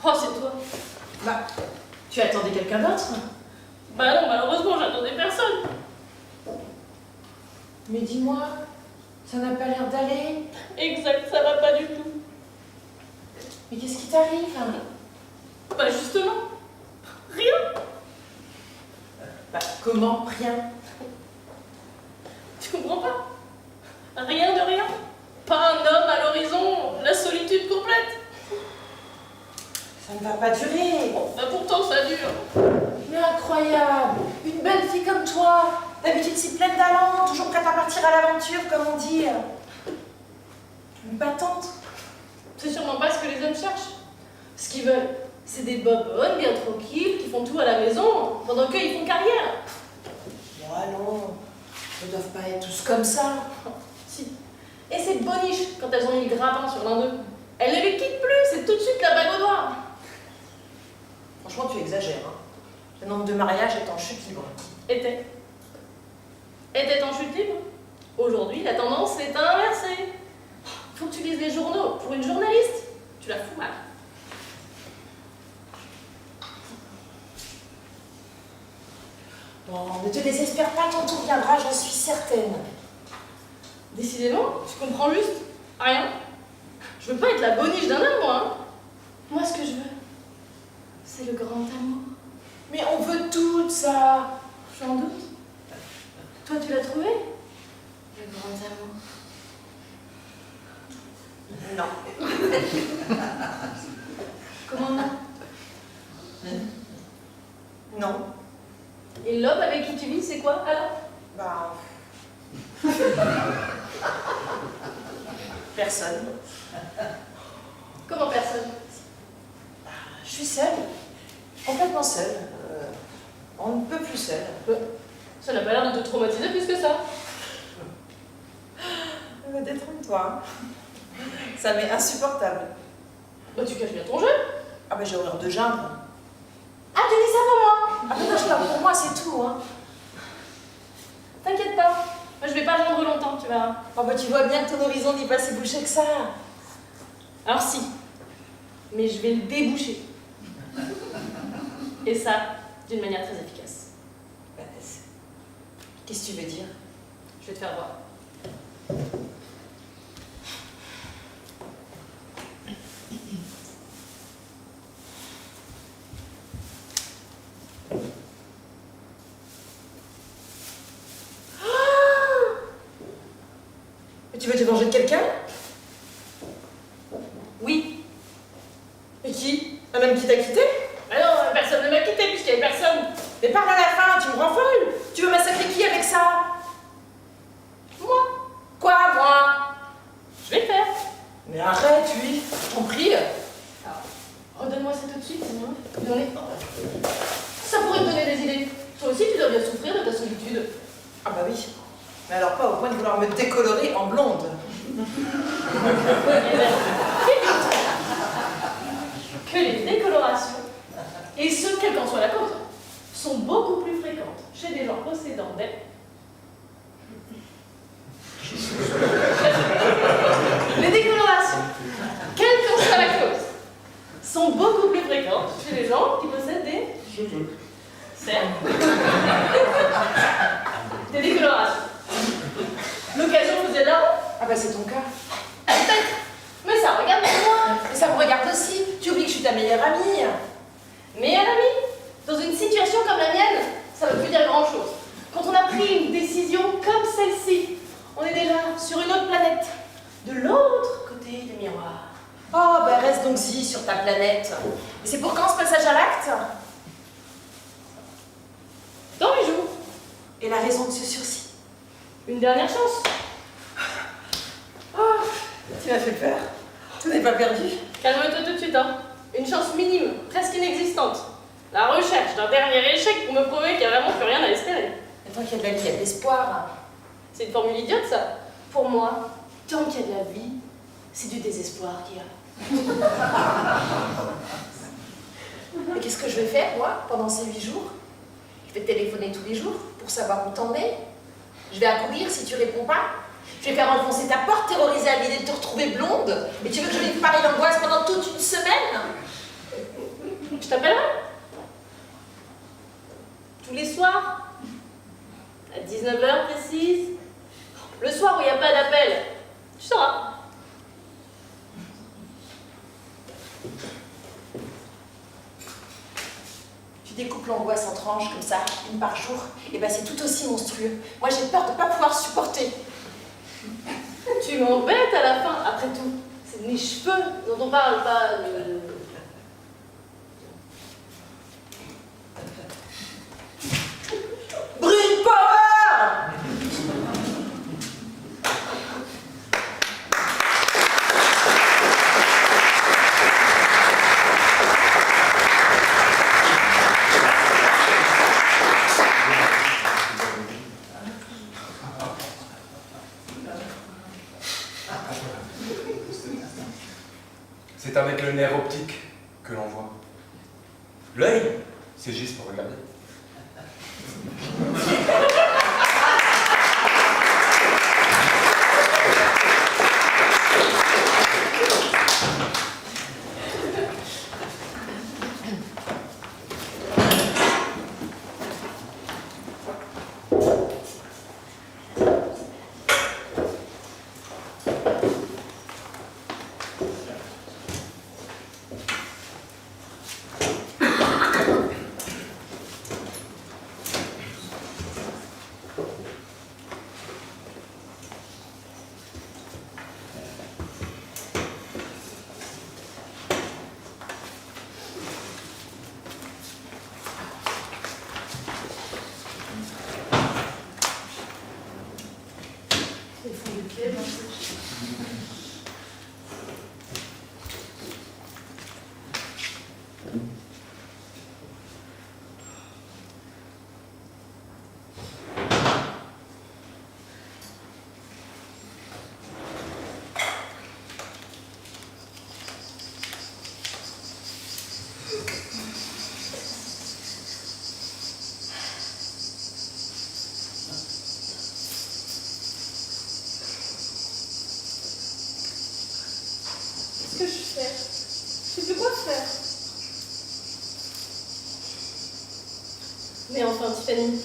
Oh, c'est toi. Bah, tu attendais quelqu'un d'autre? Bah non, malheureusement, j'attendais personne. Mais dis-moi, ça n'a pas l'air d'aller. Exact, ça va pas du tout. Mais qu'est-ce qui t'arrive? Bah justement, rien. Bah, comment? Rien. Tu comprends pas? Rien de rien. Pas un homme à l'horizon, la solitude complète. Ça ne va pas durer. Bon, bah pourtant ça dure. Mais incroyable. Une belle fille comme toi. D'habitude si pleine d'allant, toujours prête à partir à l'aventure, comme on dit. Une battante. C'est sûrement pas ce que les hommes cherchent. Ce qu'ils veulent, c'est des bobonnes bien tranquilles qui font tout à la maison pendant qu'ils font carrière. Moi non. Ils ne doivent pas être tous comme ça. Si. Et ces boniches, quand elles ont mis le grappin sur l'un d'eux, elles ne les quittent plus, c'est tout de suite la bague au doigt. Franchement, tu exagères. Hein. Le nombre de mariages est en chute libre. Était en chute libre. Aujourd'hui, la tendance est inversée. Faut que tu lises les journaux. Pour une journaliste, tu la fous mal. Bon, ne te désespère pas, ton tour viendra, j'en suis certaine. Décidément, tu comprends juste rien. Je veux pas être la boniche d'un homme, moi. Hein. Moi, ce que je veux, c'est le grand amour. Mais on veut tout ça. J'en doute. Toi, tu l'as trouvé? Le grand amour. Non. Comment non? Non. Et l'homme avec qui tu vis, c'est quoi alors? Bah. Personne. Comment personne? Je suis seule. Complètement seule. On ne peut seul. Ça n'a pas l'air de te traumatiser plus que ça. Détrompe-toi. Ça m'est insupportable. Bah tu caches bien ton jeu. Ah bah j'ai horreur de geindre. Ah, tu dis ça pour moi. Ah bah non, je parle pour moi, c'est tout, hein. T'inquiète pas. Moi, je vais pas gendre longtemps, tu verras. Oh bah tu vois bien que ton horizon n'est pas si bouché que ça. Alors si. Mais je vais le déboucher. Et ça, d'une manière très efficace. Bah, qu'est-ce que tu veux dire? Je vais te faire voir. Mais tu veux te venger de quelqu'un? Oui. Et qui? Un homme qui t'a quitté? Ah non, personne ne m'a quitté puisqu'il y avait personne. Mais parle à la fin, tu me rends folle! Tu veux massacrer qui avec ça? Moi. Quoi, moi? Je vais le faire. Mais arrête, oui, je t'en prie. Alors, redonne-moi ça tout de suite, sinon j'en ai... Ça pourrait te donner des idées. Toi aussi, tu dois bien souffrir de ta solitude. Ah bah oui. Mais alors pas au point de vouloir me décolorer en blonde. Que les décolorations, et ce, quelle qu'en soit la cause, sont beaucoup plus fréquentes chez des gens possédant des... Les décolorations, quelle qu'en soit la cause, sont beaucoup plus fréquentes chez les gens qui possèdent des... Certes. Des décolorations. L'occasion vous est là? Ah bah c'est ton cas. Peut-être. Mais ça regarde moi. Mais ça me regarde aussi. Tu oublies que je suis ta meilleure amie. Meilleure amie, dans une situation comme la mienne, ça ne veut plus dire grand-chose. Quand on a pris une décision comme celle-ci, on est déjà sur une autre planète, de l'autre côté du miroir. Oh bah reste donc-y sur ta planète. Et c'est pour quand ce passage à l'acte? Dans les jours, Et la raison de ce sursis? une dernière chance. Oh, tu m'as fait peur. Tout n'est pas perdu. Calme-toi tout de suite, hein. Une chance minime, presque inexistante. La recherche d'un dernier échec pour me prouver qu'il n'y a vraiment plus rien à espérer. Mais tant qu'il y a de la vie, il y a de l'espoir. C'est une formule idiote, ça. Pour moi, tant qu'il y a de la vie, c'est du désespoir qu'il y a. Mais qu'est-ce que je vais faire, moi, pendant ces 8 jours? Je vais te téléphoner tous les jours pour savoir où t'en es. Je vais accourir si tu réponds pas. Je vais faire enfoncer ta porte, terrorisée à l'idée de te retrouver blonde. Et tu veux que je vive pareil d'angoisse pendant toute une semaine? Je t'appellerai. Tous les soirs. À 19h précise. Le soir où il n'y a pas d'appel. Tu sauras. Tu découpes l'angoisse en tranches comme ça, une par jour. Et ben c'est tout aussi monstrueux. Moi j'ai peur de ne pas pouvoir supporter. Tu m'embêtes à la fin. Après tout, c'est de mes cheveux dont on parle, pas de... Brune Power! C'est avec le nerf optique que l'on voit. L'œil, c'est juste pour regarder. Mais enfin, Tiffany,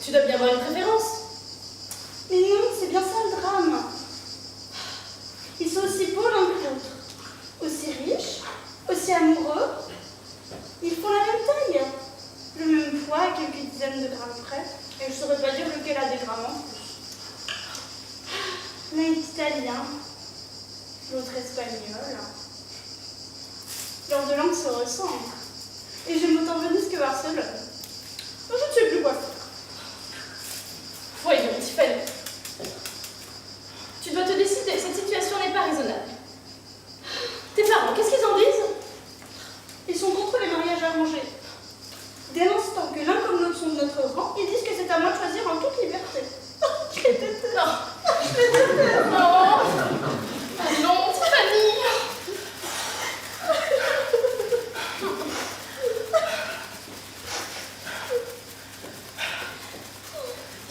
tu dois bien avoir une préférence. Mais non, c'est bien ça le drame. Ils sont aussi beaux l'un que l'autre, aussi riches, aussi amoureux. Ils font la même taille, le même poids à quelques dizaines de grammes près. Et je ne saurais pas dire lequel a des grammes en plus. L'un est italien, l'autre espagnol. Leurs deux langues se ressemblent. Et j'aime autant Venise que Barcelone. Je ne sais plus quoi faire. Voyons, Tiffany. Tu dois te décider, cette situation n'est pas raisonnable. Tes parents, qu'est-ce qu'ils en disent? Ils sont contre les mariages arrangés. Dès l'instant que l'un comme l'autre sont de notre rang, ils disent que c'est à moi de choisir en toute liberté. Je les déteste. Non. Je les déteste. Non. Ah non, Tiffany.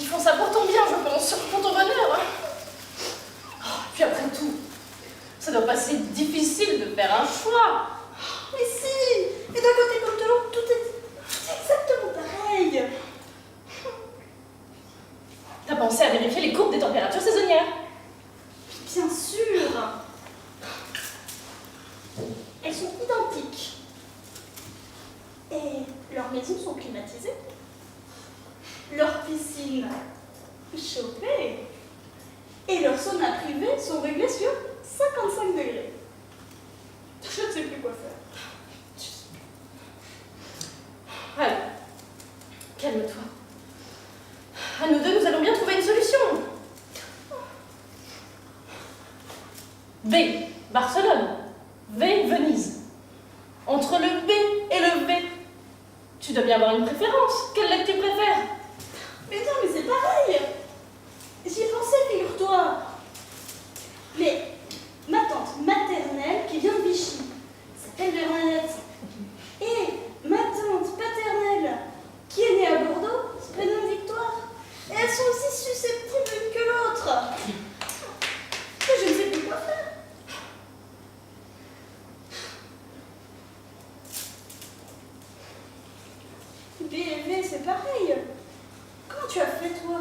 Ils font ça pour ton bien, je pense, pour ton bonheur. Puis après tout, ça doit pas être difficile de faire un choix. Mais si. Et d'un côté comme de l'autre, tout est exactement pareil. T'as pensé à vérifier les courbes des températures saisonnières? Bien sûr. Elles sont identiques. Et leurs maisons sont climatisées. Leurs piscines chauffées. Et leurs saunas privés sont réglés sur 55 degrés. Je ne sais plus quoi faire. Allez, calme-toi. À nous deux, nous allons bien trouver une solution. V, Barcelone. V, Venise. Entre le B et le V, tu dois bien avoir une préférence. Quelle lettre tu préfères? Mais non, mais c'est pareil. J'y ai pensé, figure-toi. Mais ma tante maternelle qui vient de Vichy s'appelle Bernadette. Et ma tante paternelle qui est née à Bordeaux se prénomme Victoire. Et elles sont aussi susceptibles l'une que l'autre. Et je ne sais plus quoi faire. B et V, c'est pareil. Comment tu as fait, toi?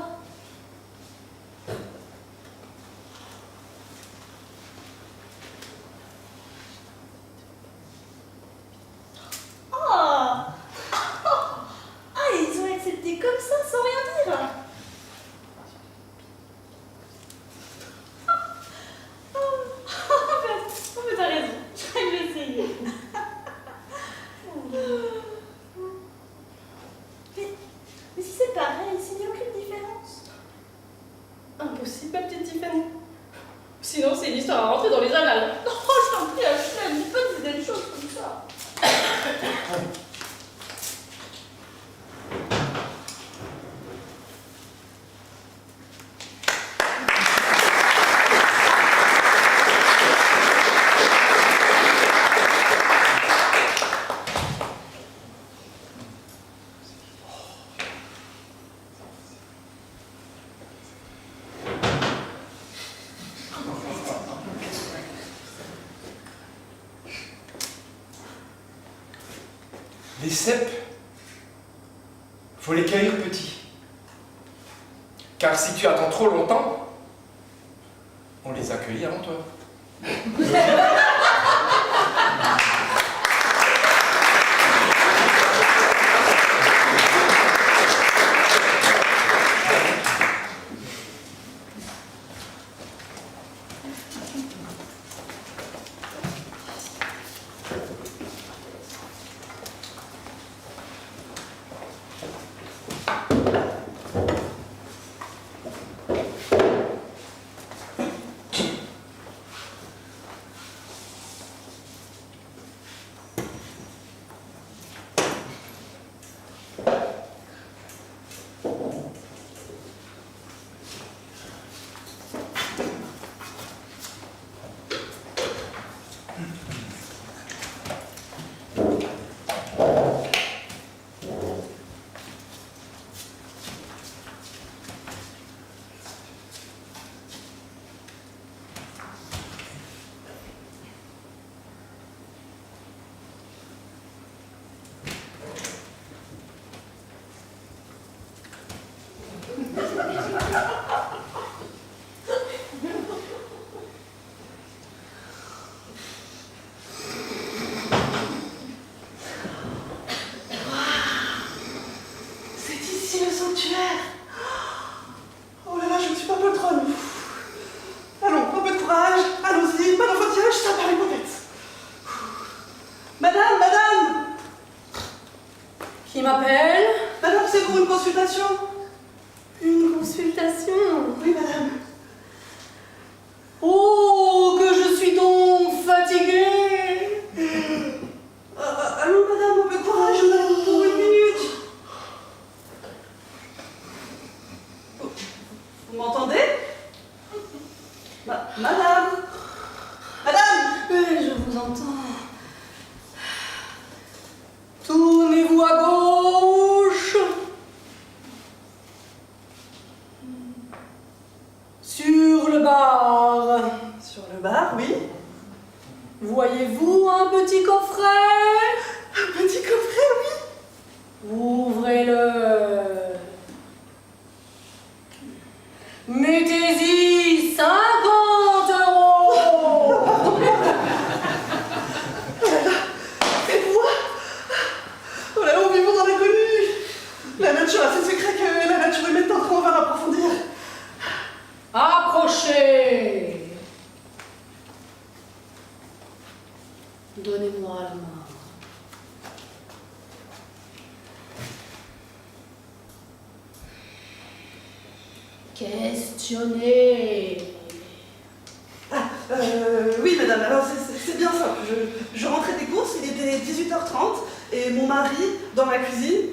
Ah, ils ont accepté comme ça, sans rien dire. Mais t'as raison, je vais l'essayer. Mais si c'est pareil, s'il n'y a aucune différence. Impossible, ma petite Tiffany. Sinon, c'est une histoire à rentrer dans les annales. Oh, je t'en prie, Ashley, dis pas des choses comme ça. Les cèpes, faut les cueillir petits. Car si tu attends trop longtemps, on les a cueillis avant toi. consultation. Une consultation? Oui, madame. Oh, que je suis donc fatiguée! Allô, madame, un peu de courage, madame, pour 1 minute. Vous m'entendez? Madame? Madame? Mais je vous entends. Tournez-vous à gauche. Sur le bar. Sur le bar, oui. Voyez-vous un petit coffret? Un petit coffret, oui. Ouvrez-le. Mettez-y 50 €. Faites-moi. Oh là, nous vivons dans l'inconnu. La nature a ses secrets que la nature humaine tentera on va approfondir. Approchez. Donnez-moi la main. Questionnez. Oui, madame, alors c'est bien simple. Je rentrais des courses, il était 18h30, et mon mari, dans la cuisine,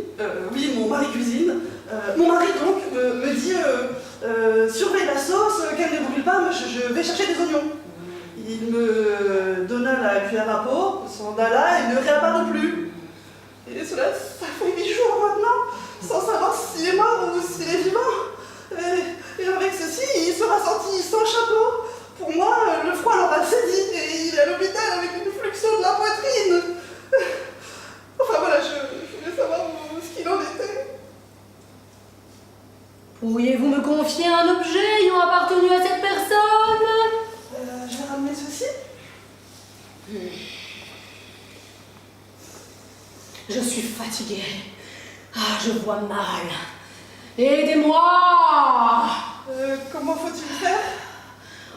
oui, mon mari cuisine, mon mari donc me dit surveille la sauce, qu'elle ne brûle pas, moi je vais chercher des oignons. Il me donna la cuillère à peau, s'en alla et ne réapparut plus. Et cela, ça fait 8 jours maintenant, sans savoir s'il est mort ou s'il est vivant. Et avec ceci, il sera sorti sans chapeau. Pour moi, le froid l'aura saisi et il est à l'hôpital avec une fluxion de la poitrine. Enfin voilà, je voulais savoir ce qu'il en était. Pourriez-vous me confier un objet ayant appartenu à cette personne? Je vais ramener ceci. Je suis fatiguée. Ah, je vois mal. Aidez-moi! Comment faut-il faire?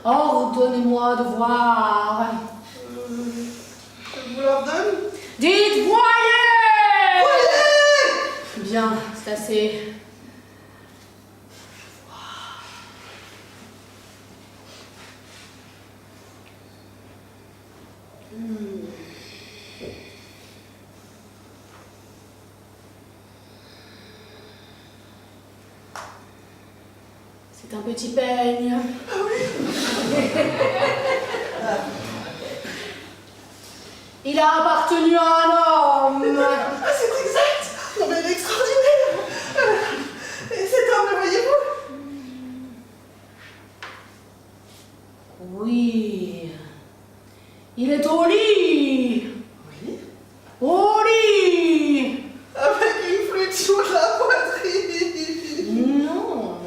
Ordonnez-moi de voir. Je vous l'ordonne. Dites voyez! Voyez! Bien, c'est assez. C'est un petit peigne. Ah oui. Il a appartenu à un homme. Ah, c'est exact. Non mais il est extraordinaire. Et cet homme, le voyez-vous? Oui. Il est au lit. Oui. Au lit. Avec une fluxion de la poitrine. Non.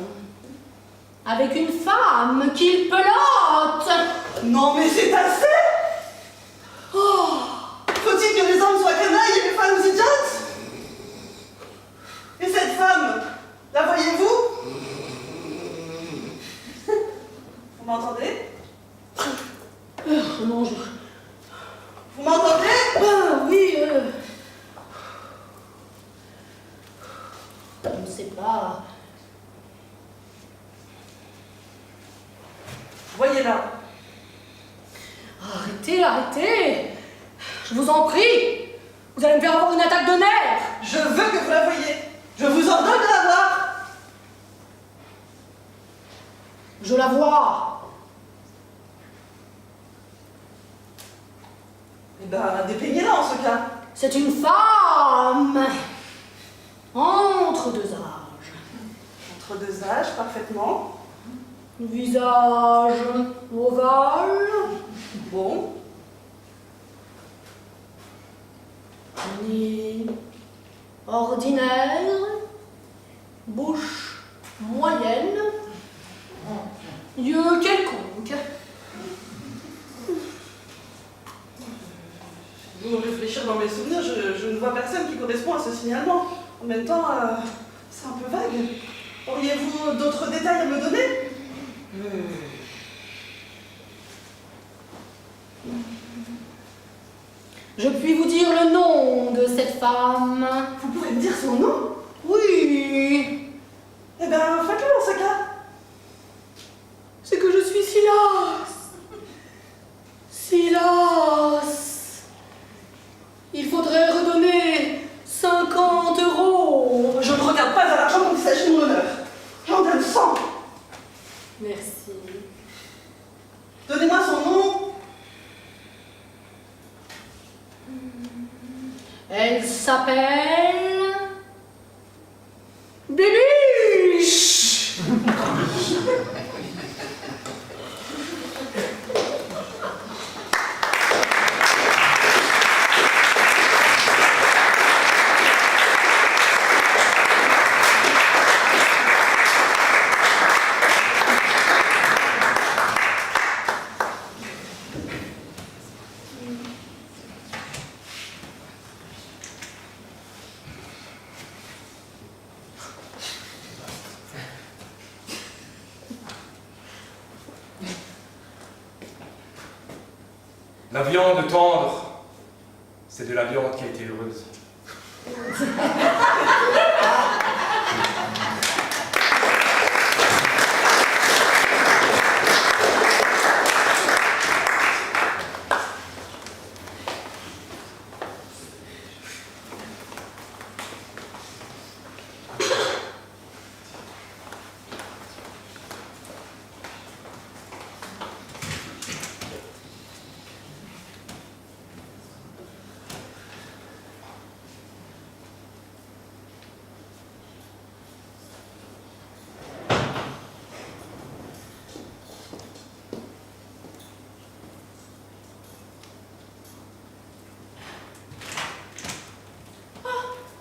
Avec une femme qu'il pelote. Non mais c'est assez. Oh. Faut-il que les hommes soient canailles et les femmes idiotes? Et cette femme, la voyez-vous? Vous m'entendez? Non, Vous m'entendez? Ah, oui. Je ne sais pas. Voyez-la. Arrêtez, arrêtez. Je vous en prie. Vous allez me faire avoir une attaque de nerfs. Je veux que vous la voyiez. Je vous ordonne de la voir. Je la vois. Eh ben, dépeignez-la en ce cas. C'est une femme. Entre deux âges. Entre deux âges, parfaitement. Visage ovale. Bon. Nez ordinaire. Bouche moyenne. Yeux quelconque. Vous réfléchir dans mes souvenirs, je ne vois personne qui correspond à ce signalement. En même temps, c'est un peu vague. Auriez-vous d'autres détails à me donner? Je puis vous dire le nom de cette femme. Vous pouvez me dire son nom? Oui, Eh ben, faites-le dans ce cas. C'est que je suis Silas. Silas. Il faudrait redonner 50 €. Je ne regarde pas à l'argent quand il s'agit de mon honneur. J'en donne 100. Merci. Donnez-moi son nom. Elle s'appelle... Bibiche. La viande tendre, c'est de la viande qui a été heureuse.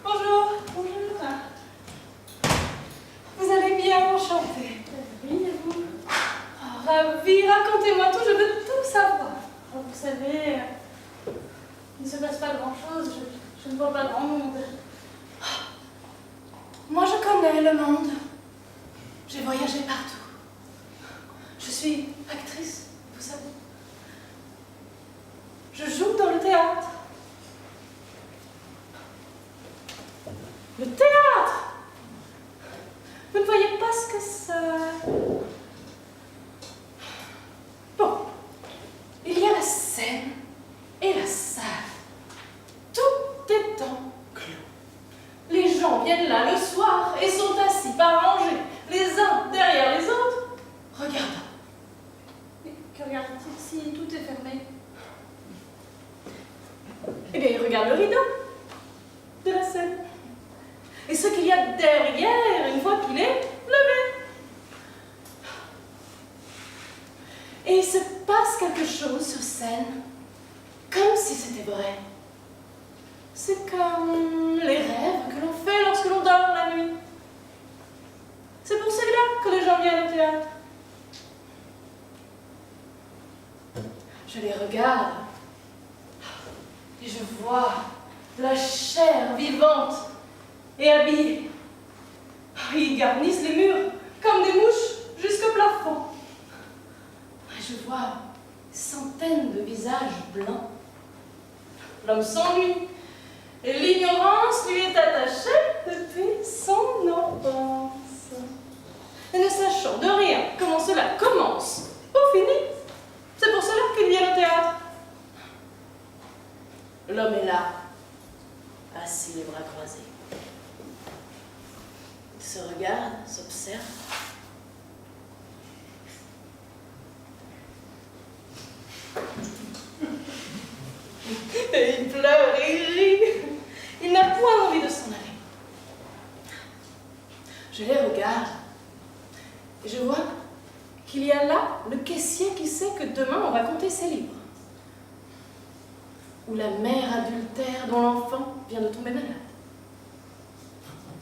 Bonjour. Bonjour. Vous allez bien, enchantée. Oui, et vous? Oh, ravie, racontez-moi tout, je veux tout savoir. Oh, vous savez, il ne se passe pas grand-chose, je ne vois pas grand monde. Moi, je connais le monde. J'ai voyagé partout. Je suis actrice, vous savez. Je joue dans le théâtre. Le théâtre! Vous ne voyez pas ce que c'est. Bon, il y a la scène et la salle. Tout est en clos. Les gens viennent là le soir et sont assis par rangées, les uns derrière les autres, regardant. Mais que regardent-ils si tout est fermé? Eh bien, ils regardent le rideau de la scène. Et ce qu'il y a derrière, une fois qu'il est levé. Et il se passe quelque chose sur scène, comme si c'était vrai. C'est comme les rêves que l'on fait lorsque l'on dort la nuit. C'est pour celui-là que les gens viennent au théâtre. Je les regarde et je vois la chair vivante et habillés. Ils garnissent les murs comme des mouches jusqu'au plafond. Et je vois des centaines de visages blancs. L'homme s'ennuie et l'ignorance lui est attachée depuis son enfance. Et ne sachant de rien comment cela commence ou finit, c'est pour cela qu'il vient au théâtre. L'homme est là, assis les bras croisés. Il se regarde, s'observe. Et il pleure et il rit. Il n'a point envie de s'en aller. Je les regarde et je vois qu'il y a là le caissier qui sait que demain on va compter ses livres. Ou la mère adultère dont l'enfant vient de tomber malade.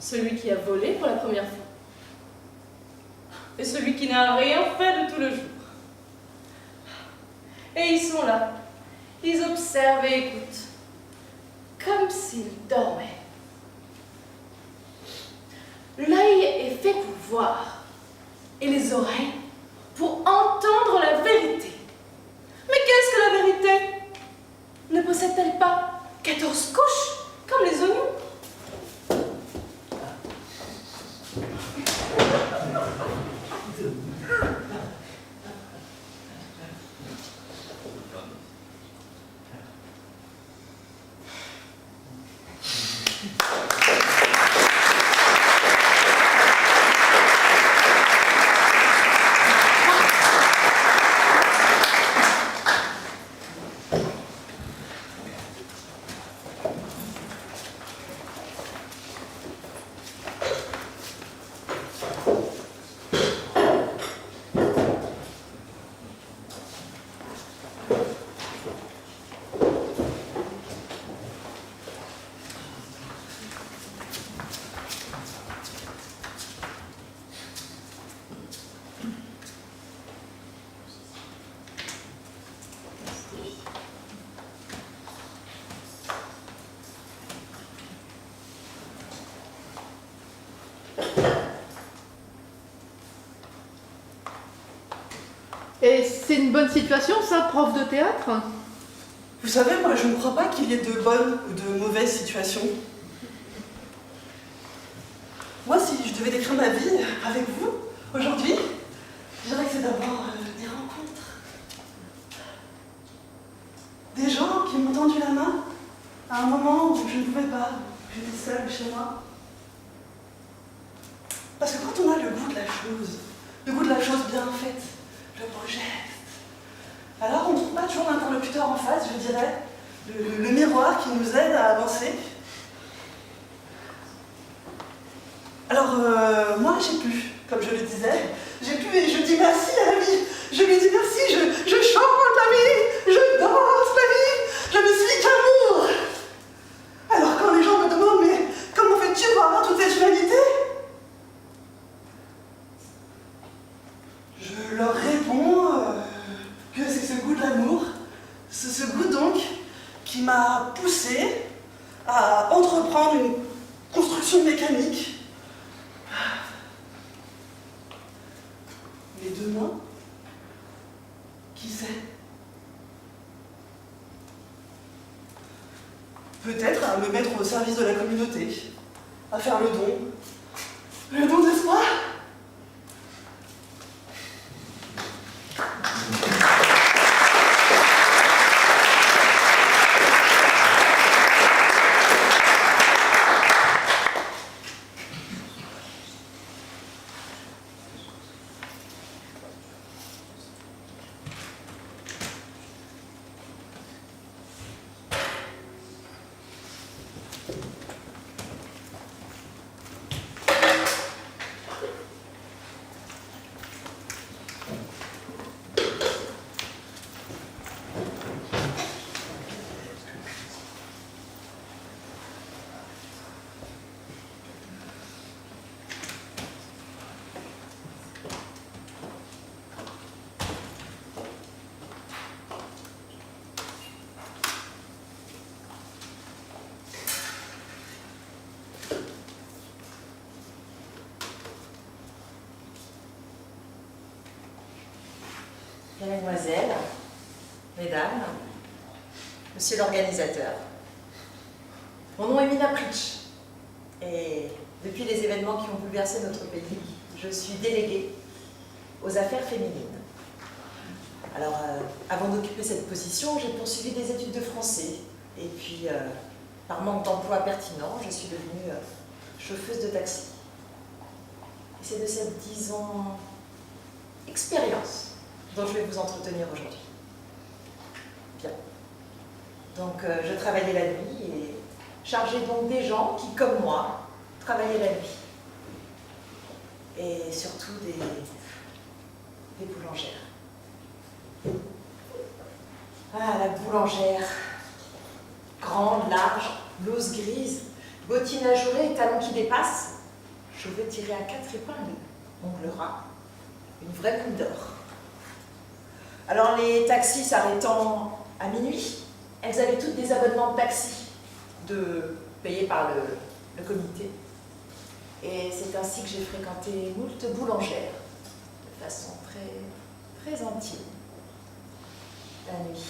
Celui qui a volé pour la première fois. Et celui qui n'a rien fait de tout le jour. Et ils sont là. Ils observent et écoutent. Comme s'ils dormaient. L'œil est fait pour voir. Et les oreilles pour entendre la vérité. Mais qu'est-ce que la vérité? Ne possède-t-elle pas 14 couches, comme les oignons? Et c'est une bonne situation, ça, prof de théâtre? Vous savez, moi, je ne crois pas qu'il y ait de bonnes ou de mauvaises situations. Moi, si je devais décrire ma vie avec vous, aujourd'hui, je dirais que c'est d'abord des rencontres. Des gens qui m'ont tendu la main à un moment où je ne pouvais pas, où j'étais seule chez moi. Parce que quand on a le goût de la chose bien faite, le beau geste, alors on ne trouve pas toujours l'interlocuteur en face, je dirais, le miroir qui nous aide à avancer. Alors moi j'ai pu, comme je le disais, j'ai pu et je dis merci à la vie, je lui dis merci, je chante la vie, je danse la vie, je ne suis qu'amour. Alors quand les gens me demandent mais comment fais-tu pour avoir toute cette humanité, je leur réponds que c'est ce goût de l'amour, ce goût donc qui m'a poussé à entreprendre une construction mécanique. Mais demain, qui sait? Peut-être à me mettre au service de la communauté, à faire le don d'espoir. Mesdemoiselles, mesdames, monsieur l'organisateur, mon nom est Mina Pritch et depuis les événements qui ont bouleversé notre pays, je suis déléguée aux affaires féminines. Alors, avant d'occuper cette position, j'ai poursuivi des études de français et puis, par manque d'emploi pertinent, je suis devenue chauffeuse de taxi. Et c'est de cette, disons, expérience dont je vais vous entretenir aujourd'hui. Bien. Donc, je travaillais la nuit et chargeais donc des gens qui, comme moi, travaillaient la nuit. Et surtout des boulangères. Ah, la boulangère. Grande, large, blouse grise, bottines ajourées et talons qui dépassent. Cheveux tirés à 4 épingles, ongles ras, une vraie coupe d'or. Alors les taxis s'arrêtant à minuit, elles avaient toutes des abonnements de taxi payés par le comité. Et c'est ainsi que j'ai fréquenté moult boulangères, de façon très, très intime. La nuit.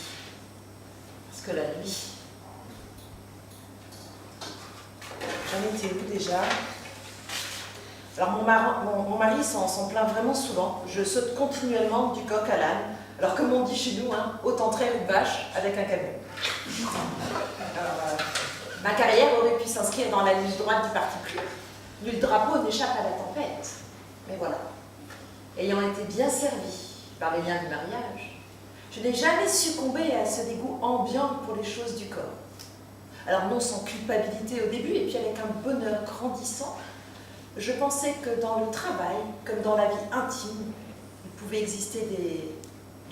Parce que la nuit... J'en étais où déjà? Alors mon mari s'en plaint vraiment souvent. Je saute continuellement du coq à l'âne. Alors comme on dit chez nous, hein, autant traire une vache avec un camion. Alors, ma carrière aurait pu s'inscrire dans la ligne droite du parti pris. Nul drapeau n'échappe à la tempête. Mais voilà. Ayant été bien servie par les liens du mariage, je n'ai jamais succombé à ce dégoût ambiant pour les choses du corps. Alors non sans culpabilité au début, et puis avec un bonheur grandissant, je pensais que dans le travail, comme dans la vie intime, il pouvait exister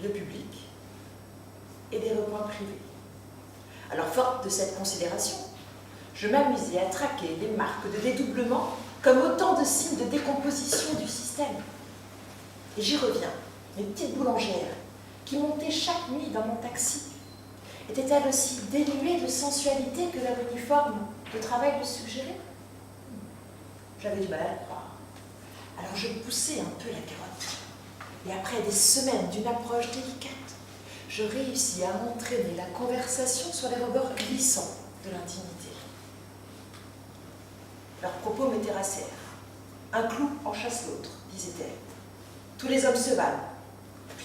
le public renseignements privés. Alors, forte de cette considération, je m'amusais à traquer les marques de dédoublement comme autant de signes de décomposition du système. Et j'y reviens, mes petites boulangères, qui montaient chaque nuit dans mon taxi, étaient-elles aussi dénuées de sensualité que leur uniforme de travail le suggérait? J'avais du mal à le croire. Alors je poussais un peu la carotte. Et après des semaines d'une approche délicate, je réussis à entraîner la conversation sur les rebords glissants de l'intimité. Leurs propos me terrassèrent. Un clou en chasse l'autre, disait-elle. Tous les hommes se valent.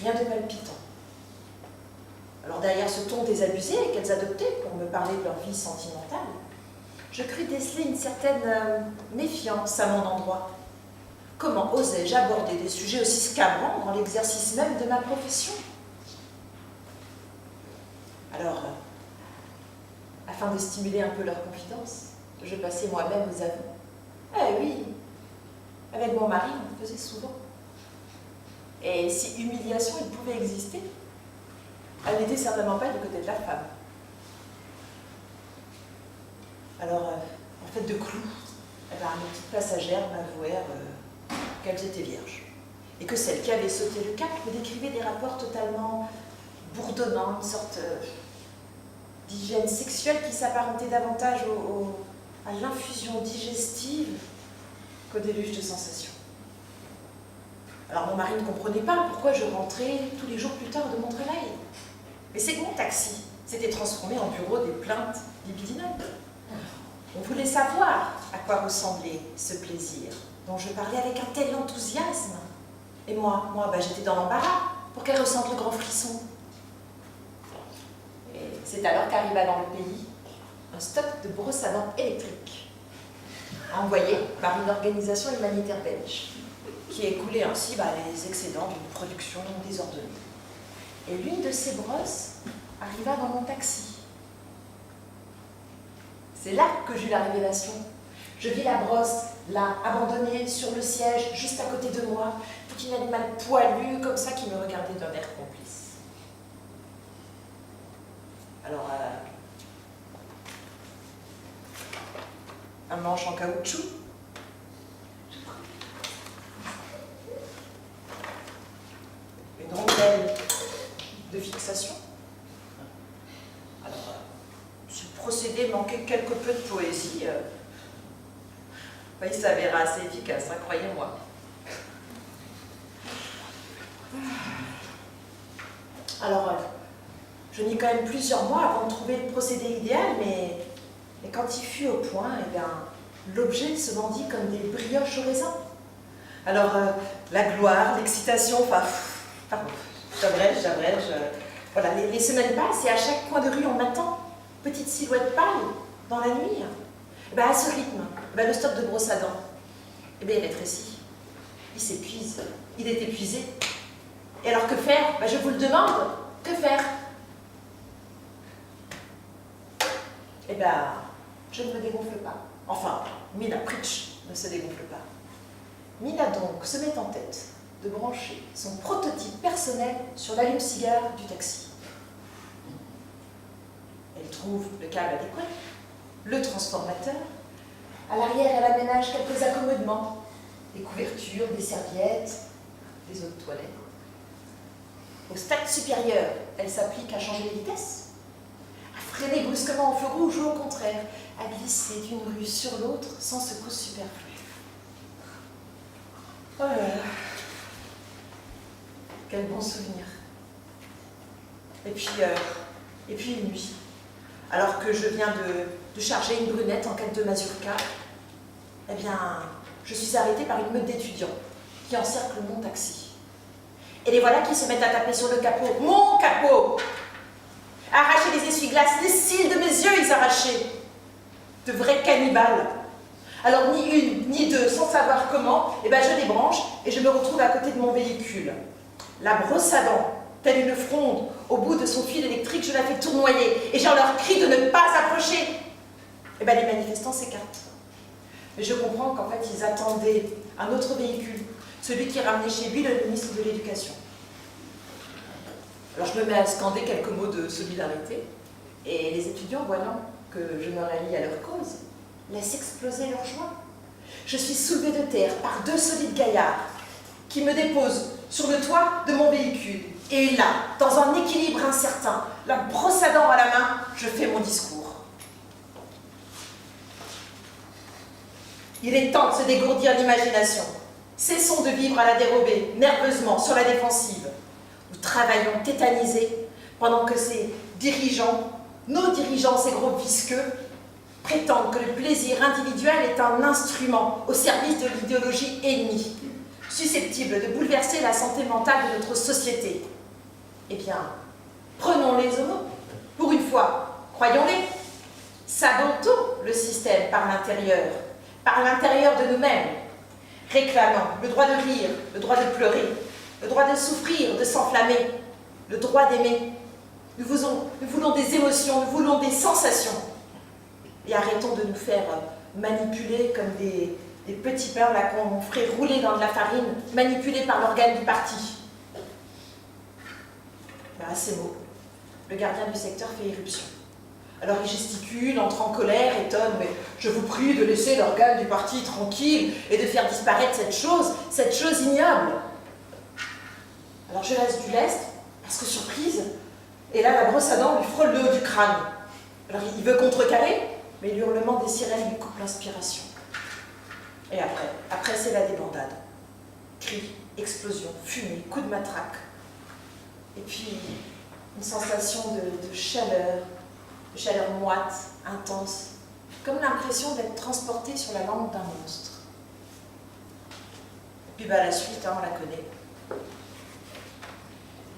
Rien de palpitant. Alors derrière ce ton désabusé qu'elles adoptaient pour me parler de leur vie sentimentale, je crus déceler une certaine méfiance à mon endroit. Comment osais-je aborder des sujets aussi scabrants dans l'exercice même de ma profession? Alors, afin de stimuler un peu leur confidence, je passais moi-même aux aveux. Eh oui, avec mon mari, on le faisait souvent. Et si humiliation il pouvait exister, elle n'était certainement pas du côté de la femme. Alors, en fait de clous, mes petites passagères m'avouèrent qu'elles étaient vierges. Et que celle qui avait sauté le cap me décrivait des rapports totalement bourdonnants, une sorte d'hygiène sexuelle qui s'apparentait davantage à l'infusion digestive qu'au déluge de sensations. Alors mon mari ne comprenait pas pourquoi je rentrais tous les jours plus tard de mon travail. Mais c'est que mon taxi s'était transformé en bureau des plaintes libidinales. On voulait savoir à quoi ressemblait ce plaisir dont je parlais avec un tel enthousiasme. Et moi, j'étais dans l'embarras pour qu'elle ressente le grand frisson. Et c'est alors qu'arriva dans le pays un stock de brosses à dents électriques, envoyé par une organisation humanitaire belge, qui écoulait ainsi les excédents d'une production désordonnée. Et l'une de ces brosses arriva dans mon taxi. C'est là que j'eus la révélation. Je vis la brosse, là, abandonnée sur le siège, juste à côté de moi, petit animal poilu, comme ça, qui me regardait d'un air complice. Alors, un manche en caoutchouc, une rondelle de fixation. Alors, ce procédé manquait quelque peu de poésie. Il s'avéra assez efficace, hein, croyez-moi. Alors, je mis quand même plusieurs mois avant de trouver le procédé idéal, mais quand il fut au point, l'objet se vendit comme des brioches au raisin. Alors, la gloire, l'excitation, j'abrège. Voilà, les semaines passent et à chaque coin de rue, on m'attend. Petite silhouette pâle, dans la nuit. À ce rythme, le stock de brosse à dents, il rétrécit. Il s'épuise. Il est épuisé. Et alors, que faire? Je vous le demande. Que faire? Je ne me dégonfle pas. Enfin, Mina Pritch ne se dégonfle pas. Mina donc se met en tête de brancher son prototype personnel sur l'allume-cigare du taxi. Elle trouve le câble adéquat, le transformateur. À l'arrière, elle aménage quelques accommodements, des couvertures, des serviettes, des eaux de toilette. Au stade supérieur, elle s'applique à changer les vitesses, à freiner brusquement au feu rouge ou au contraire, à glisser d'une rue sur l'autre sans secousse superflue. Oh là là, quel bon souvenir. Et puis une nuit, alors que je viens de charger une brunette en quête de mazurka, je suis arrêtée par une meute d'étudiants qui encerclent mon taxi. Et les voilà qui se mettent à taper sur le capot. Mon capot! Arracher les essuie-glaces, les cils de mes yeux, ils arrachaient. De vrais cannibales. Alors ni une, ni deux, sans savoir comment, je débranche et je me retrouve à côté de mon véhicule. La brosse à dents, telle une fronde, au bout de son fil électrique, je la fais tournoyer et j'en leur crie de ne pas approcher. Les manifestants s'écartent. Mais je comprends qu'en fait, ils attendaient un autre véhicule, celui qui ramenait chez lui le ministre de l'Éducation. Alors je me mets à scander quelques mots de solidarité, et les étudiants, voyant que je me rallie à leur cause, laissent exploser leur joie. Je suis soulevée de terre par 2 solides gaillards qui me déposent sur le toit de mon véhicule. Et là, dans un équilibre incertain, la brosse à dents à la main, je fais mon discours. Il est temps de se dégourdir l'imagination. Cessons de vivre à la dérobée, nerveusement, sur la défensive. Nous travaillons tétanisés pendant que ces dirigeants, nos dirigeants, ces gros visqueux, prétendent que le plaisir individuel est un instrument au service de l'idéologie ennemie, susceptible de bouleverser la santé mentale de notre société. Eh bien, prenons-les au mot. Pour une fois, croyons-les. Sabotons le système par l'intérieur de nous-mêmes, réclamant le droit de rire, le droit de pleurer, le droit de souffrir, de s'enflammer, le droit d'aimer. Nous voulons des émotions, nous voulons des sensations. Et arrêtons de nous faire manipuler comme des petits pains là qu'on ferait rouler dans de la farine, manipulés par l'organe du parti. À ces mots, le gardien du secteur fait irruption. Alors il gesticule, entre en colère, étonne, mais je vous prie de laisser l'organe du parti tranquille et de faire disparaître cette chose ignoble. Alors je laisse du lest, parce que surprise, et là la brosse à dents lui frôle le haut du crâne. Alors il veut contrecarrer, mais l'hurlement des sirènes lui coupe l'inspiration. Et après c'est la débandade. Cris, explosions, fumée, coups de matraque. Et puis une sensation de chaleur moite, intense, comme l'impression d'être transporté sur la langue d'un monstre. Et puis la suite, on la connaît.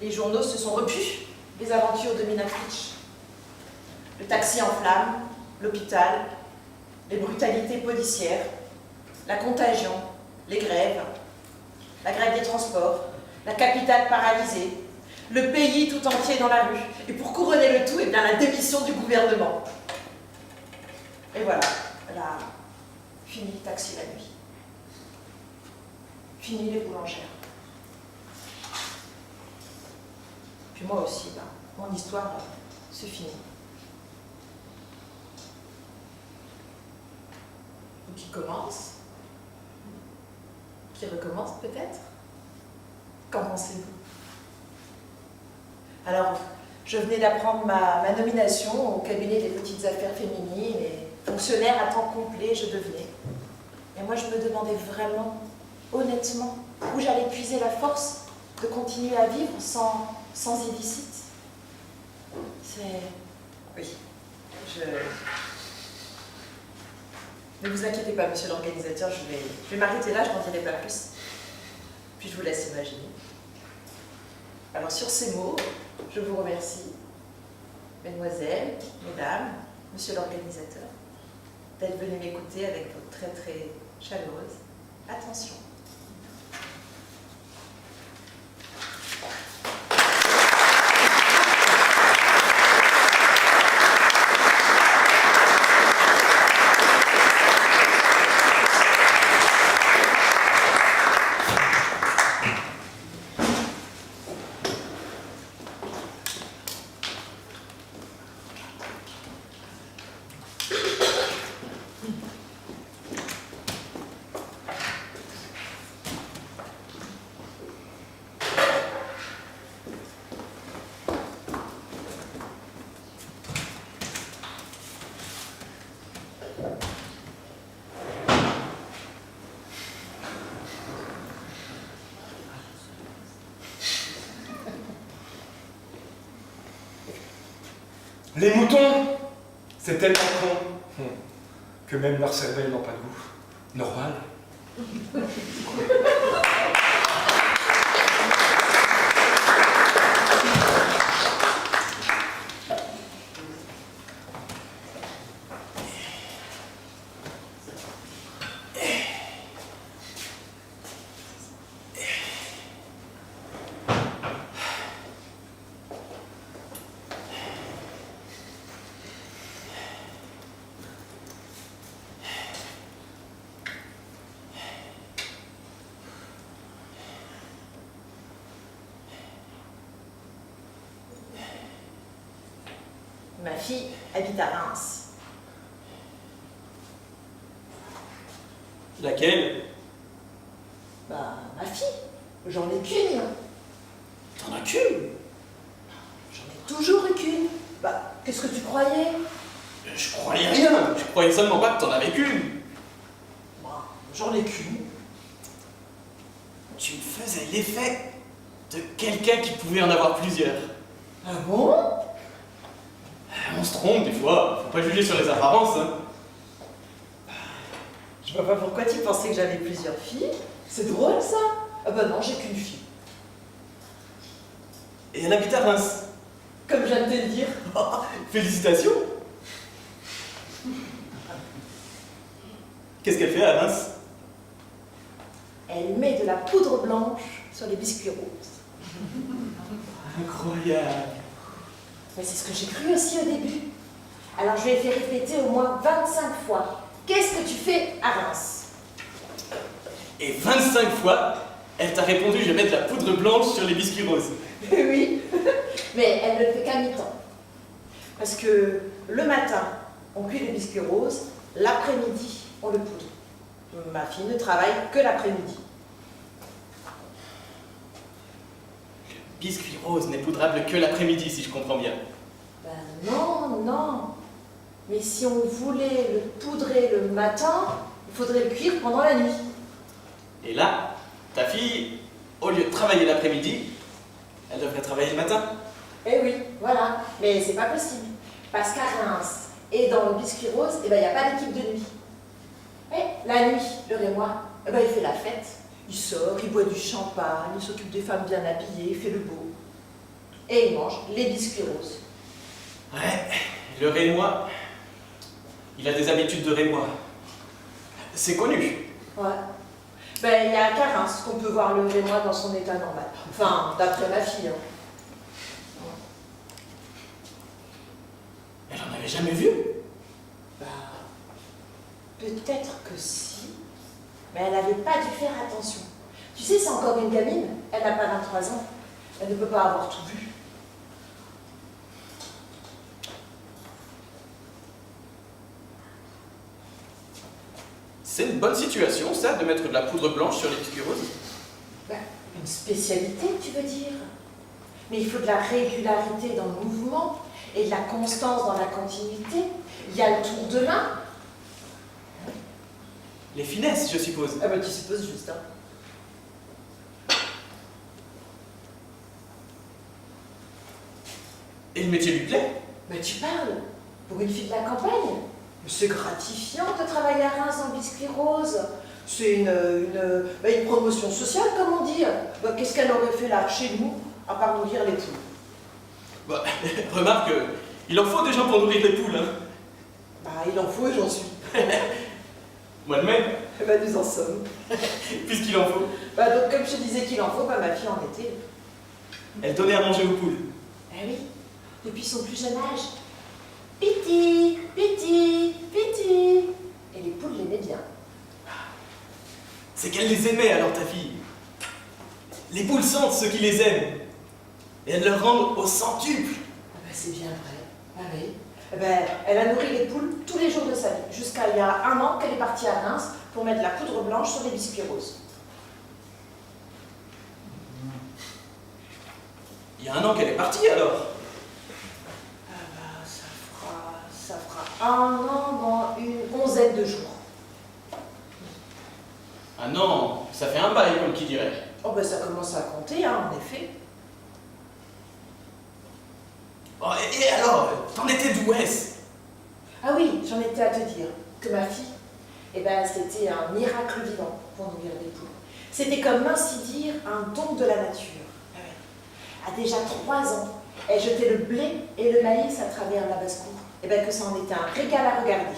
Les journaux se sont repus, les aventures de Mina Fitch. Le taxi en flammes, l'hôpital, les brutalités policières, la contagion, les grèves, la grève des transports, la capitale paralysée, le pays tout entier dans la rue. Et pour couronner le tout, eh bien, la démission du gouvernement. Et voilà, fini le taxi la nuit. Fini les boulangères. Puis moi aussi, mon histoire se finit. Ou qui commence, qui recommence peut-être. Qu'en pensez-vous? Alors, je venais d'apprendre ma nomination au cabinet des petites affaires féminines et fonctionnaire à temps complet, je devenais. Et moi, je me demandais vraiment, honnêtement, où j'allais puiser la force de continuer à vivre sans illicite. Oui, Ne vous inquiétez pas, monsieur l'organisateur, je vais m'arrêter là, je n'en dirai pas plus. Puis je vous laisse imaginer. Alors, sur ces mots, je vous remercie, mesdemoiselles, mesdames, monsieur l'organisateur, d'être venu m'écouter avec votre très très chaleureuse attention. Les moutons, c'est tellement con que même leurs cervelles n'ont pas de goût. Normal. Ma fille habite à Reims. Laquelle? Bah, ma fille, j'en ai qu'une. T'en as qu'une? J'en ai toujours eu qu'une. Bah, qu'est-ce que tu croyais? Je croyais rien. Je croyais seulement pas que t'en avais qu'une. Bah, j'en ai qu'une. Tu me faisais l'effet de quelqu'un qui pouvait en avoir plusieurs. Ah bon? On se trompe des fois, faut pas juger sur les apparences. Hein. Je vois pas pourquoi tu pensais que j'avais plusieurs filles. C'est drôle ça. Ah bah non, j'ai qu'une fille. Et elle habite à Reims. Comme je viens de te le dire. Félicitations. Qu'est-ce qu'elle fait à Reims? Elle met de la poudre blanche sur les biscuits roses. Incroyable. Mais c'est ce que j'ai cru aussi au début. Alors je lui ai fait répéter au moins 25 fois. Qu'est-ce que tu fais à Reims? Et 25 fois, elle t'a répondu je vais mettre de la poudre blanche sur les biscuits roses. Oui, mais elle ne le fait qu'à mi-temps. Parce que le matin, on cuit les biscuits roses, l'après-midi, on le poudre. Ma fille ne travaille que l'après-midi. Biscuit rose n'est poudrable que l'après-midi, si je comprends bien. Ben non, non. Mais si on voulait le poudrer le matin, il faudrait le cuire pendant la nuit. Et là, ta fille, au lieu de travailler l'après-midi, elle devrait travailler le matin. Eh oui, voilà. Mais c'est pas possible. Parce qu'à Reims et dans le biscuit rose, eh ben, il n'y a pas d'équipe de nuit. Et la nuit, le Rémois, eh ben, il fait la fête. Il sort, il boit du champagne, il s'occupe des femmes bien habillées, il fait le beau. Et il mange les biscuits roses. Ouais, le Rémois, il a des habitudes de Rémois. C'est connu. Ouais. Ben, il y a qu'à Reims qu'on peut voir le Rémois dans son état normal. Enfin, d'après ma fille. Hein. Elle en avait jamais vu. Bah, peut-être que si, mais elle n'avait pas dû faire attention. Tu sais, c'est encore une gamine, elle n'a pas 23 ans, elle ne peut pas avoir tout vu. C'est une bonne situation, ça, de mettre de la poudre blanche sur les biscuits roses. Bah, une spécialité, tu veux dire? Mais il faut de la régularité dans le mouvement et de la constance dans la continuité. Il y a le tour de main. Les finesses, je suppose. Ah bah tu supposes juste, hein. Et le métier lui plaît? Mais tu parles pour une fille de la campagne. C'est gratifiant de travailler à Reims dans le biscuit rose. C'est une promotion sociale, comme on dit. Bah, qu'est-ce qu'elle aurait fait là, chez nous, à part nourrir les poules? Bah, remarque, il en faut des gens pour nourrir les poules. Hein. Bah, il en faut et j'en suis. Moi de même, Bah, nous en sommes. puisqu'il en faut. Bah, donc, comme je te disais qu'il en faut, bah, ma fille en était. Elle donnait à manger aux poules. Eh oui, depuis son plus jeune âge. Piti, piti, piti. Et les poules l'aimaient bien. C'est qu'elle les aimait alors, ta fille. Les poules sentent ceux qui les aiment. Et elles leur rendent au centuple. Ah bah, c'est bien vrai. Ah oui. Eh ben, elle a nourri les poules tous les jours de sa vie, jusqu'à il y a 1 an qu'elle est partie à Reims pour mettre de la poudre blanche sur les biscuits roses. Il y a 1 an qu'elle est partie alors. Ah bah, ça fera 1 an dans une 11aine de jours. Ah non, ça fait un bail, comme qui dirait. Oh ben, ça commence à compter, hein, en effet. Oh, et alors, t'en étais d'où est-ce? Ah oui, j'en étais à te dire que ma fille, eh ben, c'était un miracle vivant pour nourrir les poules. C'était comme ainsi dire un don de la nature. Ah ouais. À déjà 3 ans, elle jetait le blé et le maïs à travers la basse-cour. Eh ben, que ça en était un régal à regarder.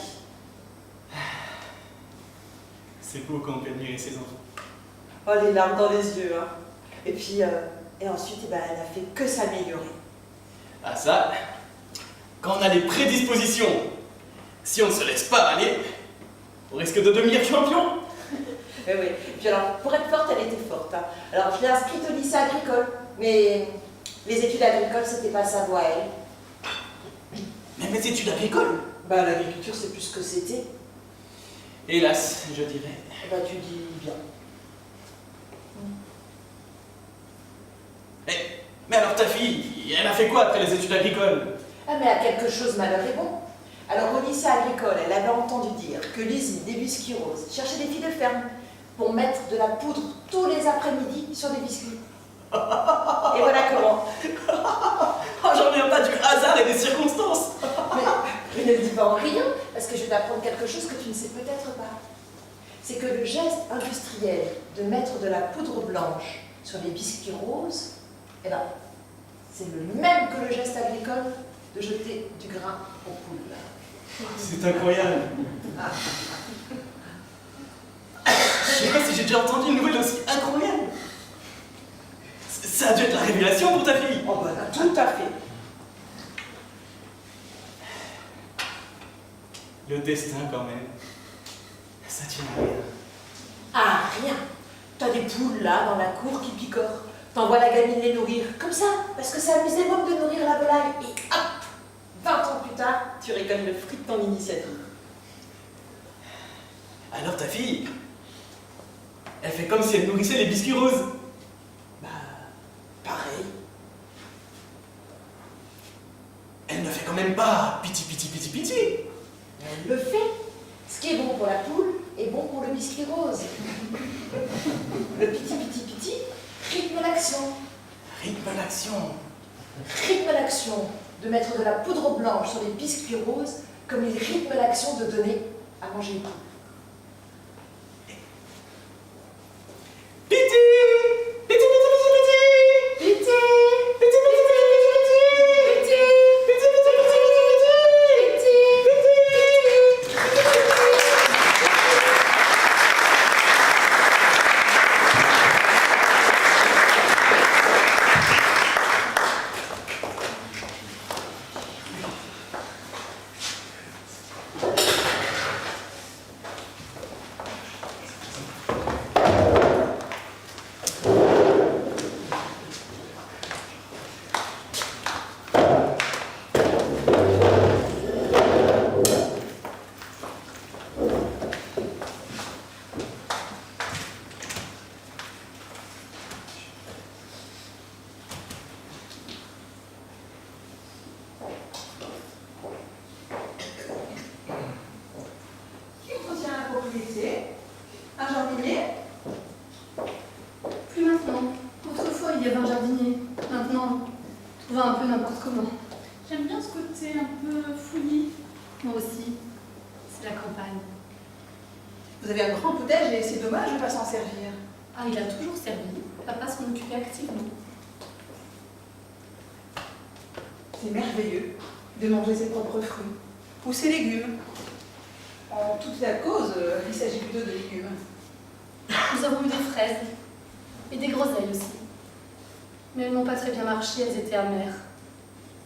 C'est beau quand on peut admirer ses enfants. Oh, les larmes dans les yeux, hein. Et puis, et ensuite, eh ben, elle a fait que s'améliorer. Ah ça, quand on a les prédispositions, si on ne se laisse pas aller, on risque de devenir champion. Oui, oui. Puis alors, pour être forte, elle était forte. Hein. Alors, je l'ai inscrite au lycée agricole, mais les études agricoles, c'était pas sa voie, elle. Mais mes études agricoles. Bah, l'agriculture, c'est plus ce que c'était. Hélas, je dirais. Bah, tu dis bien. Mais alors ta fille, elle a fait quoi après les études agricoles? Ah, mais à quelque chose malheur est bon. Alors, au lycée agricole, elle avait entendu dire que l'usine des biscuits roses cherchait des filles de ferme pour mettre de la poudre tous les après-midi sur des biscuits. Et voilà comment. Oh, j'en reviens pas du hasard et des circonstances. Mais ne le dis pas en riant, parce que je vais t'apprendre quelque chose que tu ne sais peut-être pas. C'est que le geste industriel de mettre de la poudre blanche sur les biscuits roses, eh ben, c'est le même que le geste agricole de jeter du grain aux poules. C'est incroyable. Je sais pas si j'ai déjà entendu une nouvelle aussi incroyable. Ça a dû être la révélation pour ta fille. Oh ben, tout à fait. Le destin quand même. Ça tient à rien. Ah, rien. T'as des poules là dans la cour qui picorent. T'envoies la gamine les nourrir, comme ça, parce que ça amusait même de nourrir la volaille. Et hop, 20 ans plus tard, tu récoltes le fruit de ton initiative. Alors ta fille, elle fait comme si elle nourrissait les biscuits roses. Bah, pareil. Elle ne fait quand même pas piti piti piti piti. Elle le fait. Ce qui est bon pour la poule est bon pour le biscuit rose. Le piti piti piti rythme l'action. Rythme l'action. Rythme l'action de mettre de la poudre blanche sur les biscuits roses comme il rythme l'action de donner à manger une poule. Piti piti piti piti piti. Piti piti piti piti Qui entretient la propriété? Un jardinier? Plus maintenant. Autrefois, il y avait un jardinier. Maintenant, tout va un peu n'importe comment. J'aime bien ce côté un peu fouillis. Moi aussi, c'est la campagne. Vous avez un grand potager et c'est dommage de ne pas s'en servir. Ah, il a toujours servi. Papa s'en occupait activement. C'est merveilleux de manger ses propres fruits ou ses légumes. En toute la cause, il s'agit plutôt de légumes. Nous avons eu des fraises et des groseilles aussi. Mais elles n'ont pas très bien marché, elles étaient amères.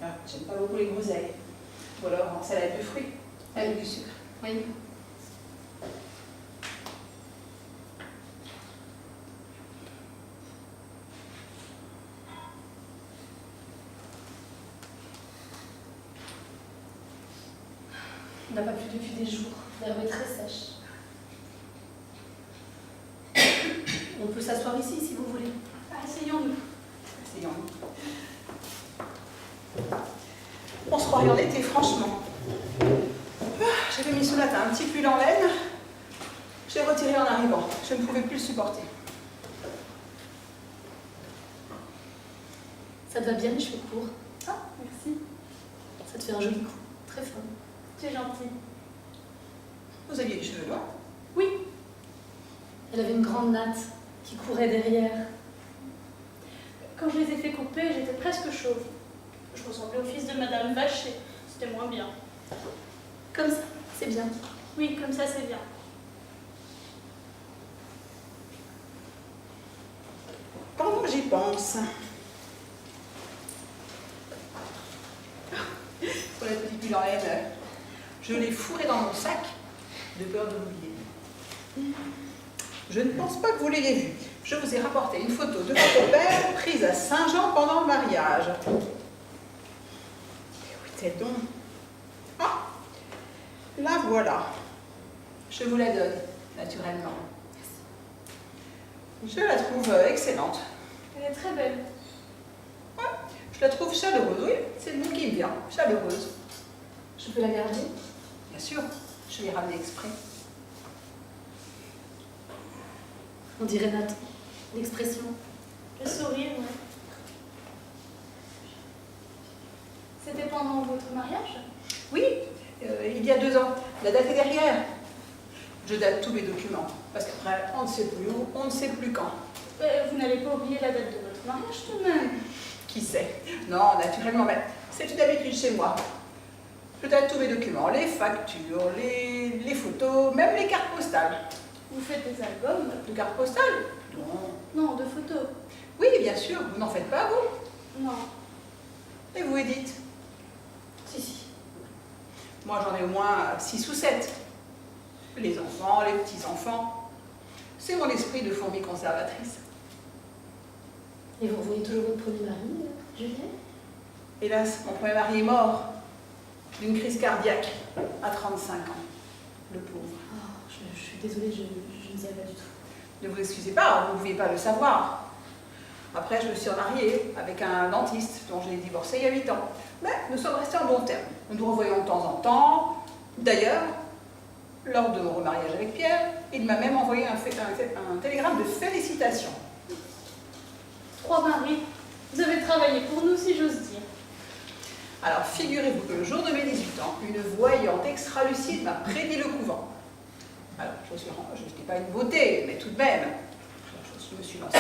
Ah, j'aime pas beaucoup les groseilles. Ou alors en salade de fruits, avec du sucre. Oui. On n'a pas plu depuis des jours. L'herbe est très sèche. On peut s'asseoir ici si vous voulez. Asseyons-nous. Essayons. On se croirait en été, franchement. Ah, j'avais mis ce matin un petit pull en laine. Je l'ai retiré en arrivant. Je ne pouvais plus le supporter. Ça te va bien les cheveux courts? Ah, merci. Ça te fait un joli coup. Très fin. C'est gentil. Vous aviez les cheveux longs? Oui. Elle avait une grande natte qui courait derrière. Quand je les ai fait couper, j'étais presque chauve. Je ressemblais au fils de Madame Vacher. C'était moins bien. Comme ça, c'est bien. Oui, comme ça, c'est bien. Pendant que j'y pense. Pour la petite pull en laine, je l'ai fourré dans mon sac de peur de l'oublier. Je ne pense pas que vous l'ayez vu. Je vous ai rapporté une photo de votre père prise à Saint-Jean pendant le mariage. Et où était donc? La voilà. Je vous la donne, naturellement. Je la trouve excellente. Elle est très belle. Je la trouve chaleureuse, oui, c'est le mot qui me vient, chaleureuse. Je peux la garder? Bien sûr, je l'ai ramenée exprès. On dirait Nathan. L'expression. Le sourire, ouais. C'était pendant votre mariage? Oui, il y a 2 ans. La date est derrière. Je date tous mes documents, parce qu'après, on ne sait plus où, on ne sait plus quand. Vous n'allez pas oublier la date de votre mariage tout de même. Qui sait? Non, naturellement, mais c'est une habitude chez moi. Je date tous mes documents, les factures, les photos, même les cartes postales. Vous faites des albums? De cartes postales? Non. Non, de photos. Oui, bien sûr, vous n'en faites pas, vous? Non. Et vous, Edith? Si, si. Moi, j'en ai au moins 6 ou 7. Les enfants, les petits-enfants. C'est mon esprit de fourmi conservatrice. Et vous revoyez toujours votre premier mari, Julien? Hélas, mon premier mari est mort d'une crise cardiaque à 35 ans. Le pauvre. Oh, je suis désolée, je ne savais pas du tout. Ne vous excusez pas, vous ne pouviez pas le savoir. Après, je me suis remariée avec un dentiste dont j'ai divorcé il y a 8 ans. Mais nous sommes restés en bons termes. Nous nous revoyons de temps en temps. D'ailleurs, lors de mon remariage avec Pierre, il m'a même envoyé un télégramme de félicitations. 3 maris. Vous avez travaillé pour nous, si j'ose dire. Alors, figurez-vous que le jour de mes 18 ans, une voyante extra-lucide m'a prédit le couvent. Alors, je n'étais pas une beauté, mais tout de même, je me suis lancée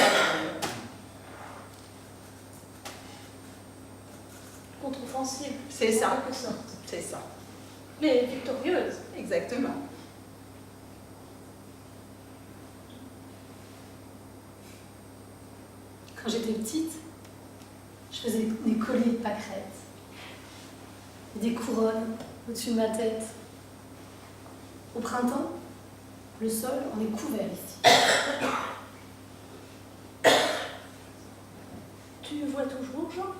Contre-offensive. C'est ça. En quelque sorte. C'est ça, Mais victorieuse. exactement. Quand j'étais petite, je faisais des colliers de pâquerettes. Et des couronnes au-dessus de ma tête. Au printemps, le sol en est couvert ici. Tu vois toujours, Jean?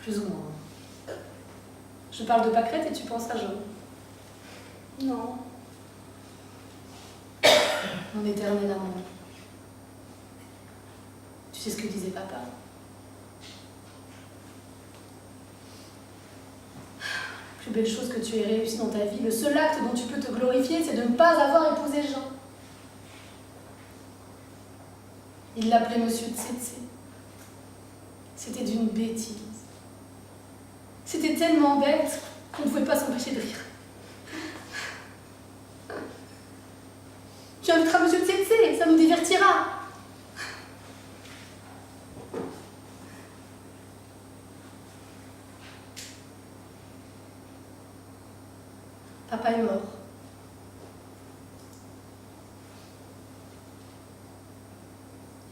Plus ou moins. Je parle de pâquerettes et tu penses à Jean. Non. Mon éternel amour. Tu sais ce que disait papa? La plus belle chose que tu aies réussi dans ta vie, le seul acte dont tu peux te glorifier, c'est de ne pas avoir épousé Jean. Il l'appelait Monsieur Tsetse. C'était d'une bêtise. C'était tellement bête qu'on ne pouvait pas s'empêcher de rire. Tu inviteras Monsieur Tsetse, ça nous divertira. Papa est mort.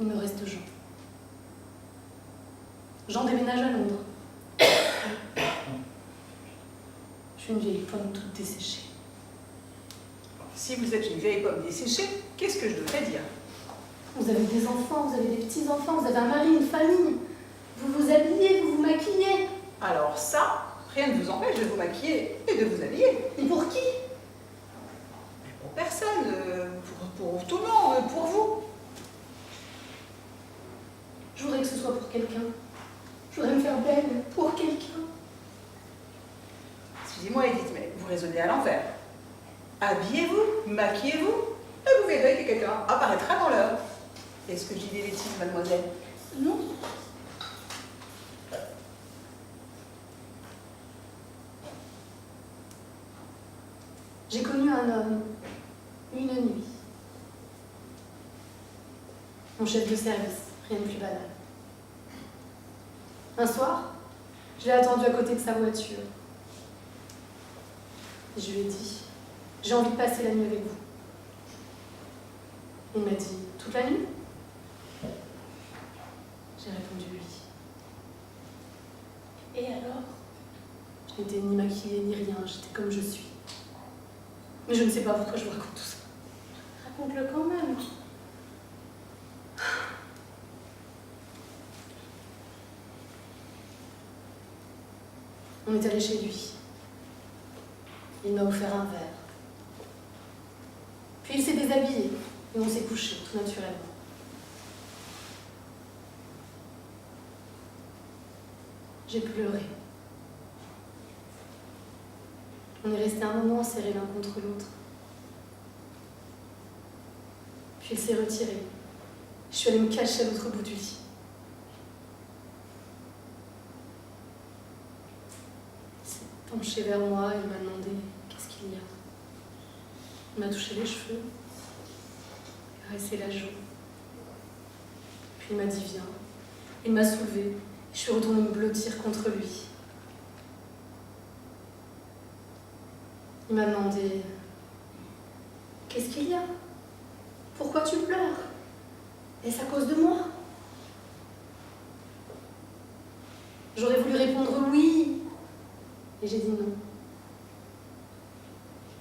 Il me reste Jean. Jean déménage à Londres. Je suis une vieille pomme toute desséchée. Si vous êtes une vieille pomme desséchée, qu'est-ce que je devrais dire? Vous avez des enfants, vous avez des petits-enfants, vous avez un mari, une famille. Vous vous habillez, vous vous maquillez. Alors ça, rien ne vous empêche de vous maquiller et de vous habiller. Et pour qui? Mais pour personne, pour tout le monde, pour vous. Je voudrais que ce soit pour quelqu'un. Je voudrais me faire belle pour quelqu'un. Excusez-moi Edith, mais vous raisonnez à l'envers. Habillez-vous, maquillez-vous, et vous verrez que quelqu'un apparaîtra dans l'heure. Est-ce que je dis des bêtises, mademoiselle? Non. J'ai connu un homme, une nuit. Mon chef de service, rien de plus banal. Un soir, je l'ai attendu à côté de sa voiture. Et je lui ai dit, j'ai envie de passer la nuit avec vous. Il m'a dit, toute la nuit? J'ai répondu oui. Et alors? Je n'étais ni maquillée ni rien, j'étais comme je suis. Mais je ne sais pas pourquoi je vous raconte tout ça. Raconte-le quand même. On est allé chez lui. Il m'a offert un verre. Puis il s'est déshabillé et on s'est couché, tout naturellement. J'ai pleuré. On est resté un moment serrés l'un contre l'autre. Puis il s'est retiré. Je suis allée me cacher à l'autre bout du lit. Il s'est penché vers moi et il m'a demandé qu'est-ce qu'il y a. Il m'a touché les cheveux, caressé la joue. Puis il m'a dit viens. Il m'a soulevée. Je suis retournée me blottir contre lui. Il m'a demandé qu'est-ce qu'il y a? Pourquoi tu pleures? Est-ce à cause de moi? J'aurais voulu répondre oui. Et j'ai dit non.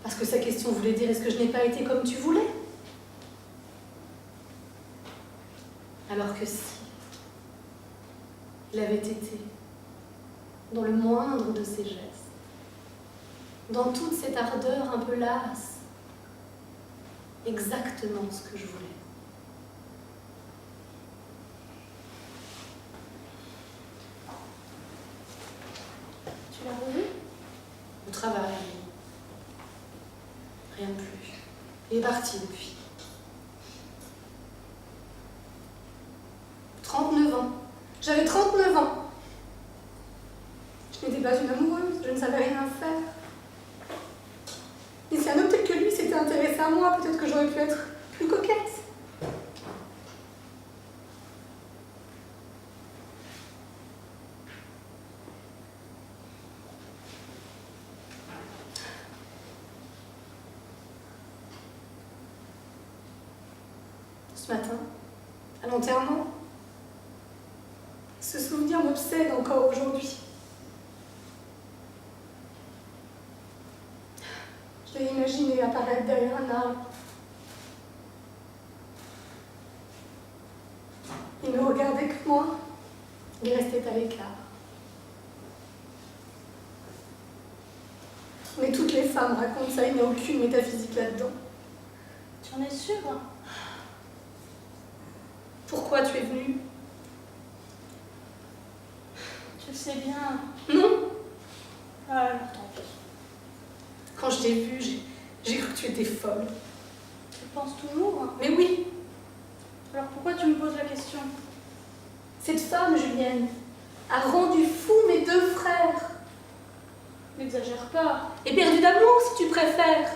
Parce que sa question voulait dire est-ce que je n'ai pas été comme tu voulais? Alors que si. Il avait été, dans le moindre de ses gestes, dans toute cette ardeur un peu lasse, exactement ce que je voulais. Tu l'as revu? Au travail. Rien de plus. Il est parti depuis. 39 ans. J'avais 39 ans. Je n'étais pas une amoureuse, je ne savais rien faire. Et si un homme tel que lui s'était intéressé à moi, peut-être que j'aurais pu être plus coquette. Ce matin, à l'enterrement, ce souvenir m'obsède encore aujourd'hui. Je l'ai imaginé apparaître derrière un arbre. Il ne regardait que moi. Il restait à l'écart. Mais toutes les femmes racontent ça, il n'y a aucune métaphysique là-dedans. Tu en es sûre? Pourquoi tu es venue? Tu le sais bien. Non. Ah, alors tant pis. Quand je t'ai vue, j'ai cru que tu étais folle. Tu le penses toujours? Mais oui, Alors pourquoi tu me poses la question? cette femme, Julienne, a rendu fou mes deux frères. N'exagère pas. Et perdu d'amour, si tu préfères.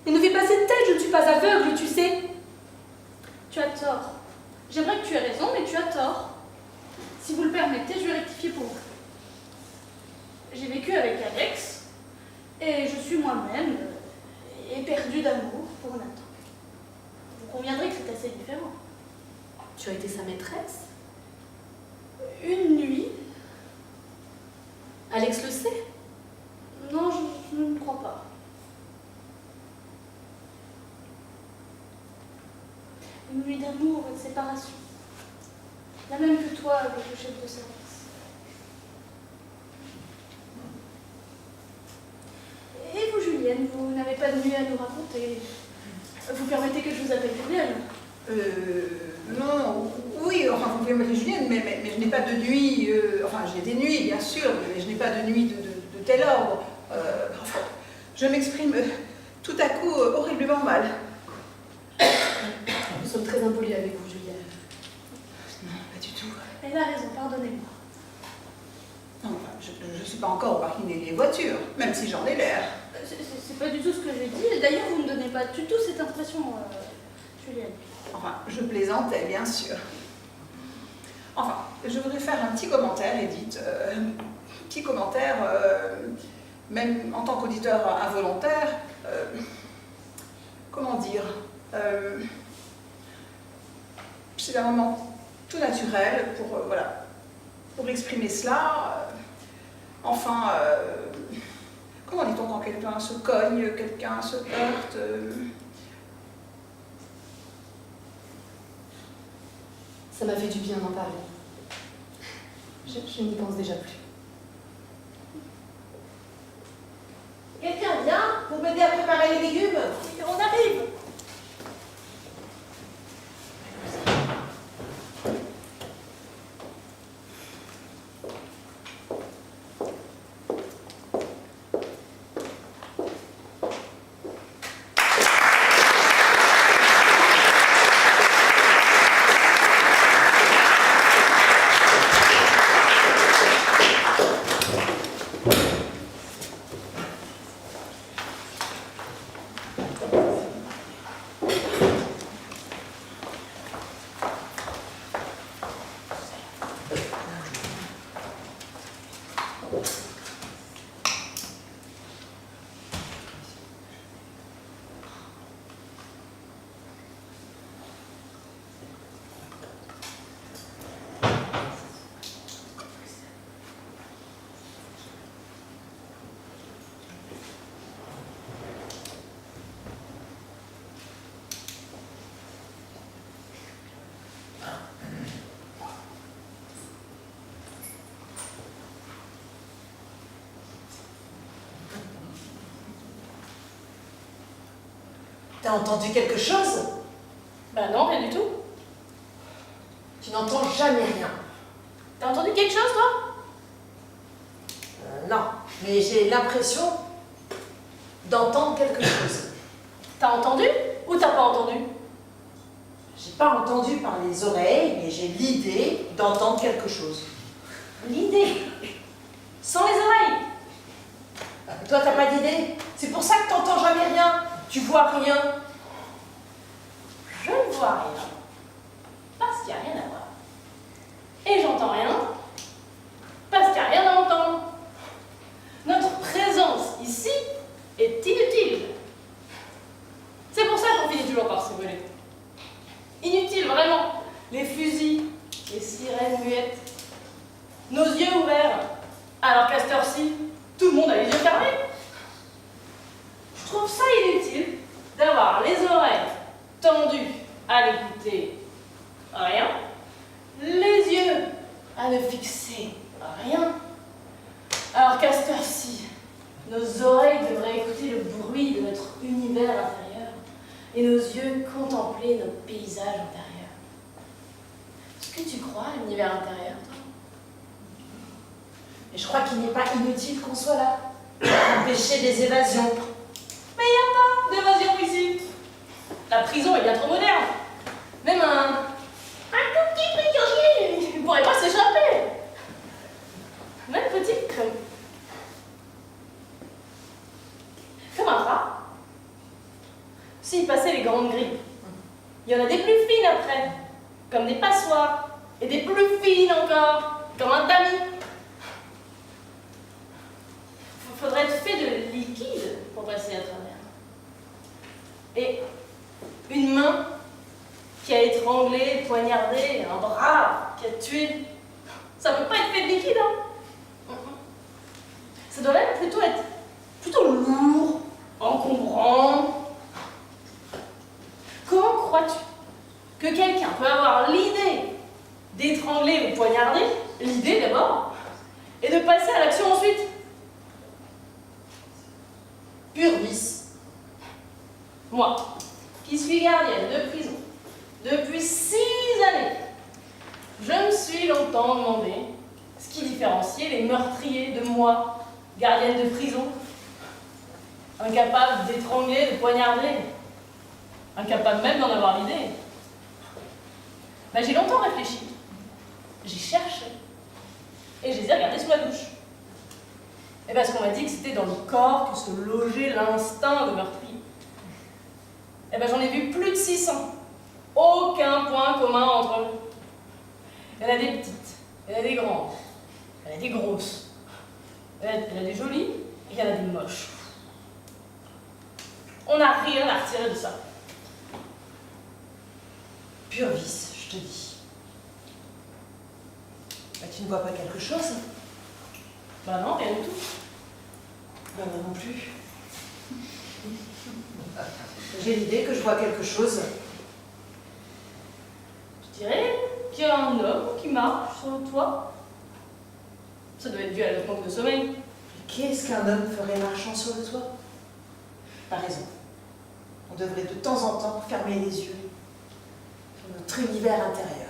Et ne fais pas cette tête, je ne suis pas aveugle, tu sais. Tu as tort. J'aimerais que tu aies raison, mais tu as tort. Si vous le permettez, je vais rectifier pour vous. J'ai vécu avec Alex, et je suis moi-même éperdue d'amour pour Nathan. Vous conviendrez que c'est assez différent. Tu as été sa maîtresse. Une nuit, Alex le sait. non, je ne crois pas. Une nuit d'amour et de séparation. La même que toi avec le chef de service. Et vous, Julienne, vous n'avez pas de nuit à nous raconter. Vous permettez que je vous appelle Julienne? Non, oui, enfin vous pouvez m'appeler Julienne, mais je n'ai pas de nuit, enfin j'ai des nuits bien sûr, mais je n'ai pas de nuit de tel ordre. Enfin, je m'exprime tout à coup horriblement mal. Nous sommes très impolis avec vous, Julienne. Non, pas du tout. Elle a raison, pardonnez-moi. Non, enfin, je ne suis pas encore au parking des voitures, même si j'en ai l'air. C'est pas du tout ce que j'ai dit. D'ailleurs, vous ne me donnez pas du tout cette impression, Julienne. Enfin, je plaisantais, bien sûr. Enfin, je voudrais faire un petit commentaire, Edith. Petit commentaire, même en tant qu'auditeur involontaire. Comment dire c'est un moment tout naturel pour, voilà, pour exprimer cela. Enfin, comment dit-on quand quelqu'un se cogne, quelqu'un se heurte Ça m'a fait du bien d'en parler. Je n'y pense déjà plus. Quelqu'un vient? pour m'aider à préparer les légumes. On arrive. T'as entendu quelque chose? Bah non, rien du tout. Tu n'entends jamais rien. T'as entendu quelque chose, toi? Non, mais j'ai l'impression d'entendre quelque chose. T'as entendu ou t'as pas entendu? J'ai pas entendu par les oreilles, mais j'ai l'idée d'entendre quelque chose. L'idée. Sans les oreilles. Toi, t'as pas d'idée? C'est pour ça que t'entends jamais rien. Tu vois rien. Je ne vois rien. Parce qu'il n'y a rien à voir. Et j'entends rien. Parce qu'il n'y a rien à entendre. Notre présence ici est inutile. C'est pour ça qu'on finit toujours par se voler. Inutile, vraiment. Les fusils, les sirènes muettes, nos yeux ouverts. Alors qu'à cette heure-ci, tout le monde a les yeux fermés. Je trouve ça inutile d'avoir les oreilles tendues à n'écouter rien, les yeux à ne fixer rien, alors qu'à cette heure-ci, nos oreilles devraient écouter le bruit de notre univers intérieur et nos yeux contempler nos paysages intérieurs. Est-ce que tu crois à l'univers intérieur, toi? Mais je crois qu'il n'est pas inutile qu'on soit là. Pour empêcher des évasions. Mais il n'y a pas d'évasion ici. La prison est bien trop moderne. Même un tout petit prisonnier, il ne pourrait pas s'échapper. Même petit comme un rat. S'il passait les grandes grilles, il y en a des plus fines après, comme des passoires, et des plus fines encore, comme un tamis. Faudrait être fait de liquide pour passer à travers. Et une main qui a étranglé, poignardé, un bras qui a tué, ça peut pas être fait de liquide, hein. Ça doit même plutôt être lourd, encombrant. Comment crois-tu que quelqu'un peut avoir l'idée d'étrangler ou poignarder, l'idée d'abord, et de passer à l'action ensuite? Pur vice. Moi, qui suis gardienne de prison depuis 6 années, je me suis longtemps demandé ce qui différenciait les meurtriers de moi, gardienne de prison, incapable d'étrangler, de poignarder, incapable même d'en avoir l'idée. Ben, j'ai longtemps réfléchi, j'ai cherché, et je les ai regardés sous la douche. Et parce qu'on m'a dit que c'était dans le corps que se logeait l'instinct de meurtrier. Et ben j'en ai vu plus de 600. Aucun point commun entre eux. Il y en a des petites, il y en a des grandes, il y en a des grosses, il y en a des jolies, et il y en a des moches. On n'a rien à retirer de ça. Pur vice, je te dis. Bah, tu ne vois pas quelque chose? Ben non, rien du tout. Ben moi non plus. J'ai l'idée que je vois quelque chose. Je dirais qu'il y a un homme qui marche sur le toit. Ça doit être dû à notre manque de sommeil. Qu'est-ce qu'un homme ferait marchant sur le toit? T'as raison. On devrait de temps en temps fermer les yeux sur notre univers intérieur.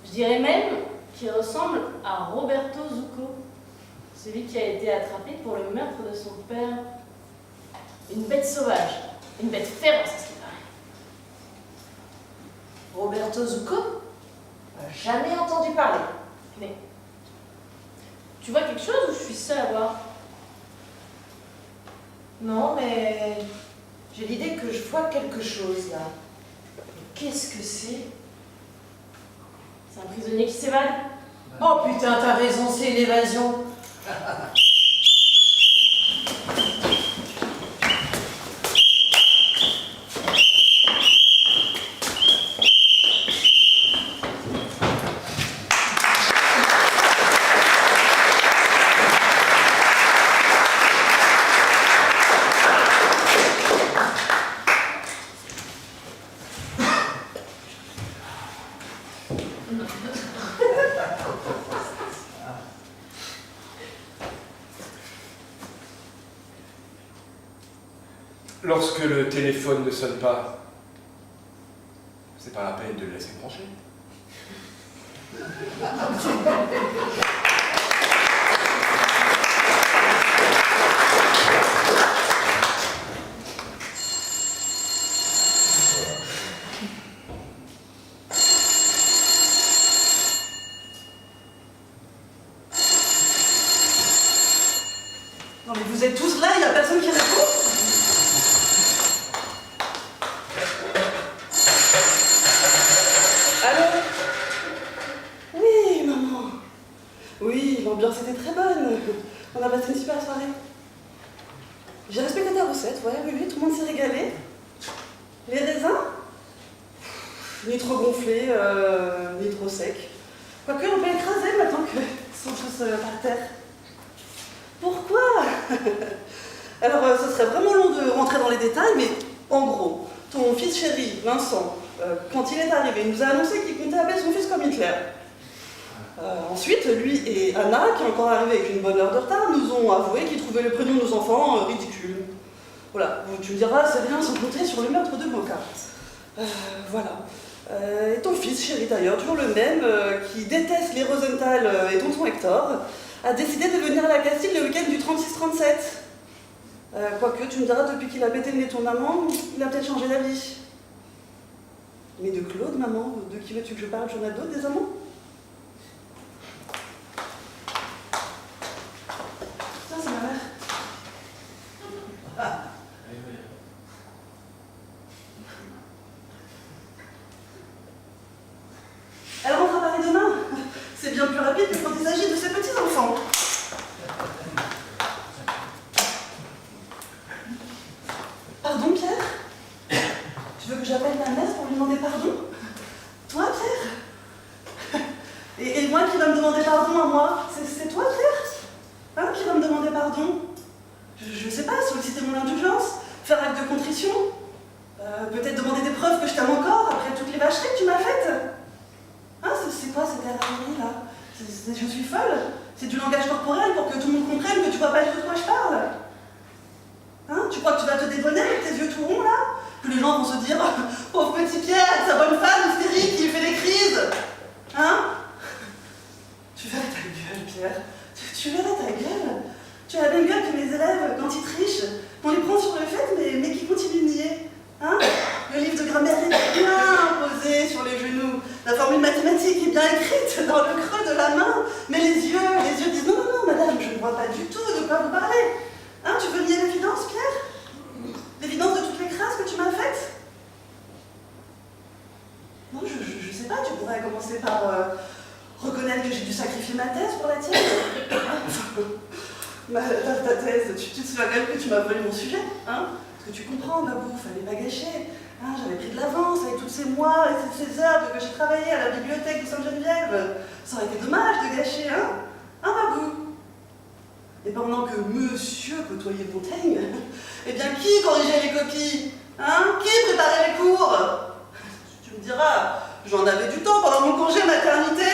Je dirais même qu'il ressemble à Roberto Zucco, celui qui a été attrapé pour le meurtre de son père. Une bête sauvage, une bête féroce, à ce qui paraît. Roberto Zucco? Jamais entendu parler. Mais tu vois quelque chose ou je suis seule à voir? Non, mais j'ai l'idée que je vois quelque chose là. Mais qu'est-ce que c'est? C'est un prisonnier qui s'évade. Oh putain, t'as raison, c'est une évasion. Lorsque le téléphone ne sonne pas, c'est pas la peine de le laisser brancher. Non mais vous êtes tous là, il n'y a personne qui répond? Allô? Oui, maman. Oui, l'ambiance était très bonne. On a passé une super soirée. J'ai respecté ta recette, ouais, oui, tout le monde s'est régalé. Les raisins? Ni trop gonflés, ni trop secs. Quoique, on peut écraser maintenant qu'ils sont tous par terre. Pourquoi? Alors, ce serait vraiment long de rentrer dans les détails, mais en gros, ton fils chéri, Vincent, quand il est arrivé, il nous a annoncé qu'il comptait appeler son fils comme Hitler. Ensuite, lui et Anna, qui est encore arrivée avec une bonne heure de retard, nous ont avoué qu'ils trouvaient le prénom de nos enfants ridicule. Voilà, tu me diras, c'est rien sans compter sur le meurtre de Boca. Voilà. Et ton fils chéri d'ailleurs, toujours le même, qui déteste les Rosenthal et tonton Hector, a décidé de venir à la Castille le week-end du 36-37. Quoique, tu me diras, depuis qu'il a pété le nez de ton maman, il a peut-être changé d'avis. Mais de Claude, maman, de qui veux-tu que je parle? J'en ai d'autres, des amants? Ça, c'est ma mère. Elle rentre à Paris demain. C'est bien plus rapide que quand il s'agit de ses petits-enfants. Pardon, Pierre? Tu veux que j'appelle ta mère pour lui demander pardon? Toi, Pierre? Et moi qui va me demander pardon à moi? C'est toi, Pierre? Hein, qui va me demander pardon? Je sais pas, solliciter mon indulgence? Faire acte de contrition? Peut-être demander des preuves que je t'aime encore après toutes les vacheries que tu m'as faites? Hein, c'est quoi cette erreur là? Je suis folle? C'est du langage corporel pour que tout le monde comprenne que tu vois pas du tout de quoi je parle? Hein, tu crois que tu vas te dédouaner avec tes yeux tout ronds là? Que les gens vont se dire pauvre petit Pierre avec sa bonne femme hystérique qui lui fait des crises? Hein? Tu verrais ta gueule, Pierre. Tu verrais ta gueule. Tu as la même gueule que mes élèves quand ils trichent, qu'on les prend sur le fait mais qui continuent de nier. Hein? Le livre de grammaire est bien posé sur les genoux. La formule mathématique est bien écrite dans le creux de la main. Mais les yeux disent non, non, non, madame, je ne vois pas du tout de quoi vous parlez. Hein, tu veux nier l'évidence, Pierre? L'évidence de toutes les crasses que tu m'as faites? Non, je sais pas, tu pourrais commencer par reconnaître que j'ai dû sacrifier ma thèse pour la tienne. Ta thèse, tu te souviens quand même que tu m'as volé mon sujet, hein? Parce que tu comprends, Babou, fallait pas gâcher. Hein, j'avais pris de l'avance avec tous ces mois et ces heures que j'ai travaillé à la bibliothèque de Sainte-Geneviève. Ça aurait été dommage de gâcher, hein? Hein, Babou? Et pendant que monsieur côtoyait Montaigne, eh bien, qui corrigeait les copies? Hein? Qui préparait les cours? Tu me diras, j'en avais du temps pendant mon congé maternité.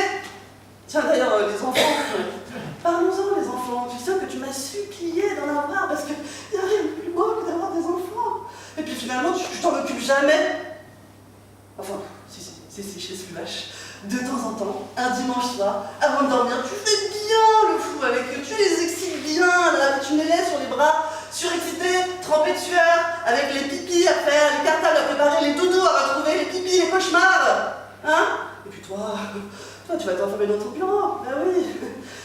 Tiens, d'ailleurs, les enfants, parlons-en, les enfants. Tu sais que tu m'as supplié d'en avoir parce qu'il n'y a rien de plus beau soir, avant de dormir, tu fais bien le fou avec eux, tu les excites bien, là, tu les laisses sur les bras, surexcités, trempés de sueur, avec les pipis à faire, les cartables à préparer, les doudous à retrouver, les pipis, les cauchemars. Hein? Et puis toi, tu vas t'enfermer dans ton bureau, ben oui.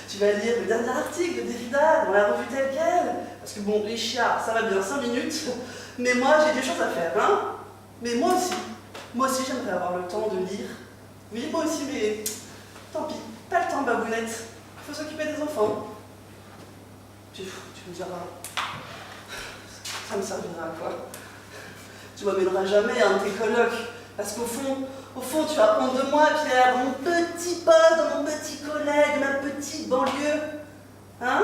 Tu vas lire le dernier article de Derrida dans la revue telle quelle. Parce que bon, les chiards, ça va bien 5 minutes, mais moi j'ai des choses à faire, hein. Mais moi aussi j'aimerais avoir le temps de lire. Oui, moi aussi, mais tant pis, pas le temps, babounette. Il faut s'occuper des enfants. Tu me diras, ça me servira à quoi? Tu m'emmèneras jamais à un de tes colocs, parce qu'au fond, tu as honte de moi, Pierre, dans mon petit poste, dans mon petit collègue, ma petite banlieue. Hein?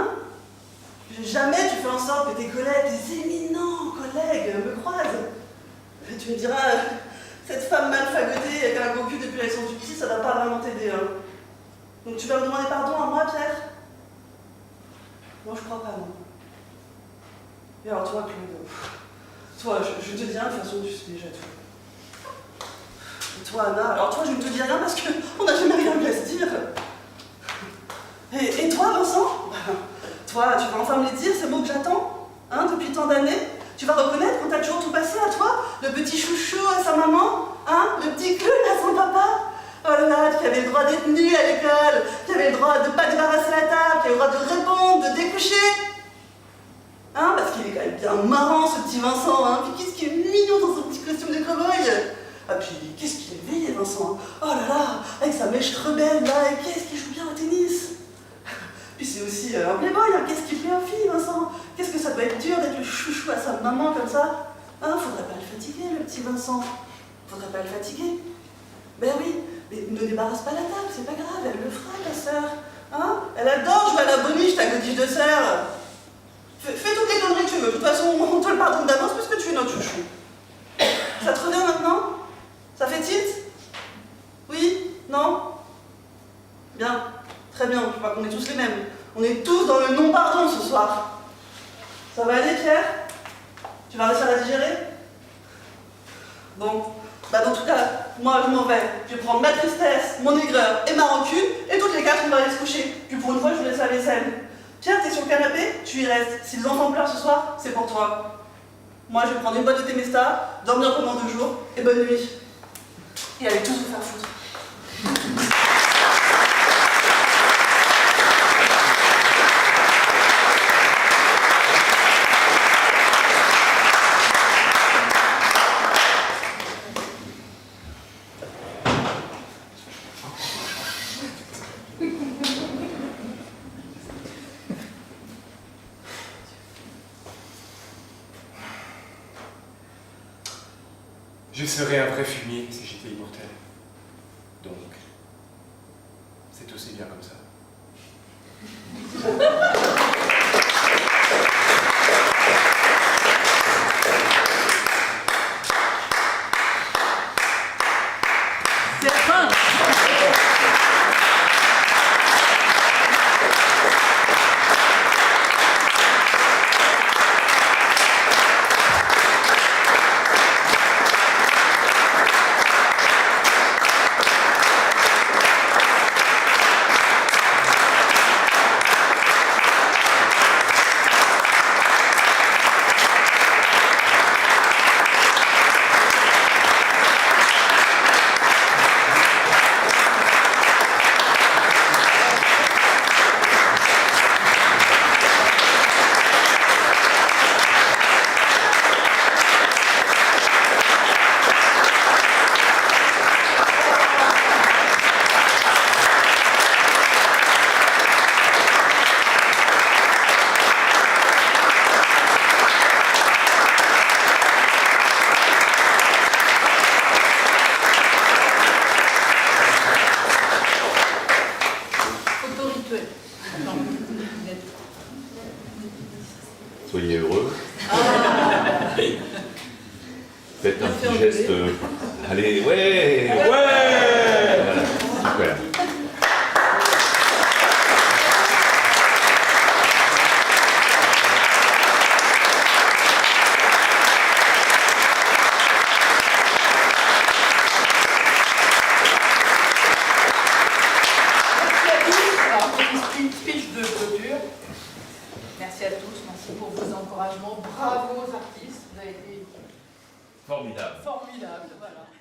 Jamais tu fais en sorte que tes collègues, tes éminents collègues, me croisent. Et tu me diras, cette femme mal fagotée avec un gros cul depuis la naissance du petit, ça va pas vraiment t'aider. Hein. Donc tu vas me demander pardon à moi, Pierre? Non, je crois pas, non. Et alors toi, Claude, toi, je te dis rien, de toute façon, tu sais déjà tout. Et toi, Anna, alors toi, je ne te dis rien parce qu'on n'a jamais rien à se dire. Et toi, Vincent? Toi, tu vas enfin me les dire, ces mots que j'attends, hein, depuis tant d'années. Tu vas reconnaître qu'on t'a toujours tout passé à toi, le petit chouchou à sa maman, hein, le petit clown à son papa. Oh là là, qui avait le droit d'être nu à l'école, qui avait le droit de ne pas débarrasser la table, qui avait le droit de répondre, de découcher. Hein, parce qu'il est quand même bien marrant, ce petit Vincent, hein. Puis qu'est-ce qu'il est mignon dans son petit costume de cow-boy. Ah puis, qu'est-ce qu'il est veillé, Vincent. Oh là là, avec sa mèche rebelle, là, et qu'est-ce qu'il joue bien au tennis. Puis c'est aussi un playboy, hein. Qu'est-ce qu'il plaît aux filles, Vincent. Qu'est-ce que ça doit être dur d'être le chouchou à sa maman comme ça. Hein, faudrait pas le fatiguer, le petit Vincent. Faudrait pas le fatiguer. Ben oui, mais ne débarrasse pas la table, c'est pas grave, elle le fera, ta sœur. Hein, elle adore jouer à la boniche, ta godiche de sœur. Fais toutes les conneries que tu veux, de toute façon, on te le pardonne d'avance puisque tu es notre chouchou. Ça te revient maintenant? Ça fait tilt? Oui? Non? Bien, très bien, je crois qu'on est tous les mêmes. On est tous dans le non-pardon ce soir. Ça va aller, Pierre? Tu vas réussir à digérer? Bon, bah dans tout cas, moi je m'en vais. Je vais prendre ma tristesse, mon aigreur et ma rancune, et toutes les quatre on va aller se coucher. Puis pour une fois, je vous laisse la vaisselle. Pierre, t'es sur le canapé? Tu y restes. Si les enfants pleurent ce soir, c'est pour toi. Moi, je vais prendre une boîte de Temesta, dormir pendant 2 jours, et bonne nuit. Et allez tous vous faire foutre. Je serais un vrai fumier si j'étais immortel. Donc, c'est aussi bien comme ça. C'est la fin. Soyez heureux. Faites un petit geste. Allez, ouais! Ouais! Voilà, super. merci pour vos encouragements. Bravo aux artistes, vous avez été Formidable. formidables, voilà.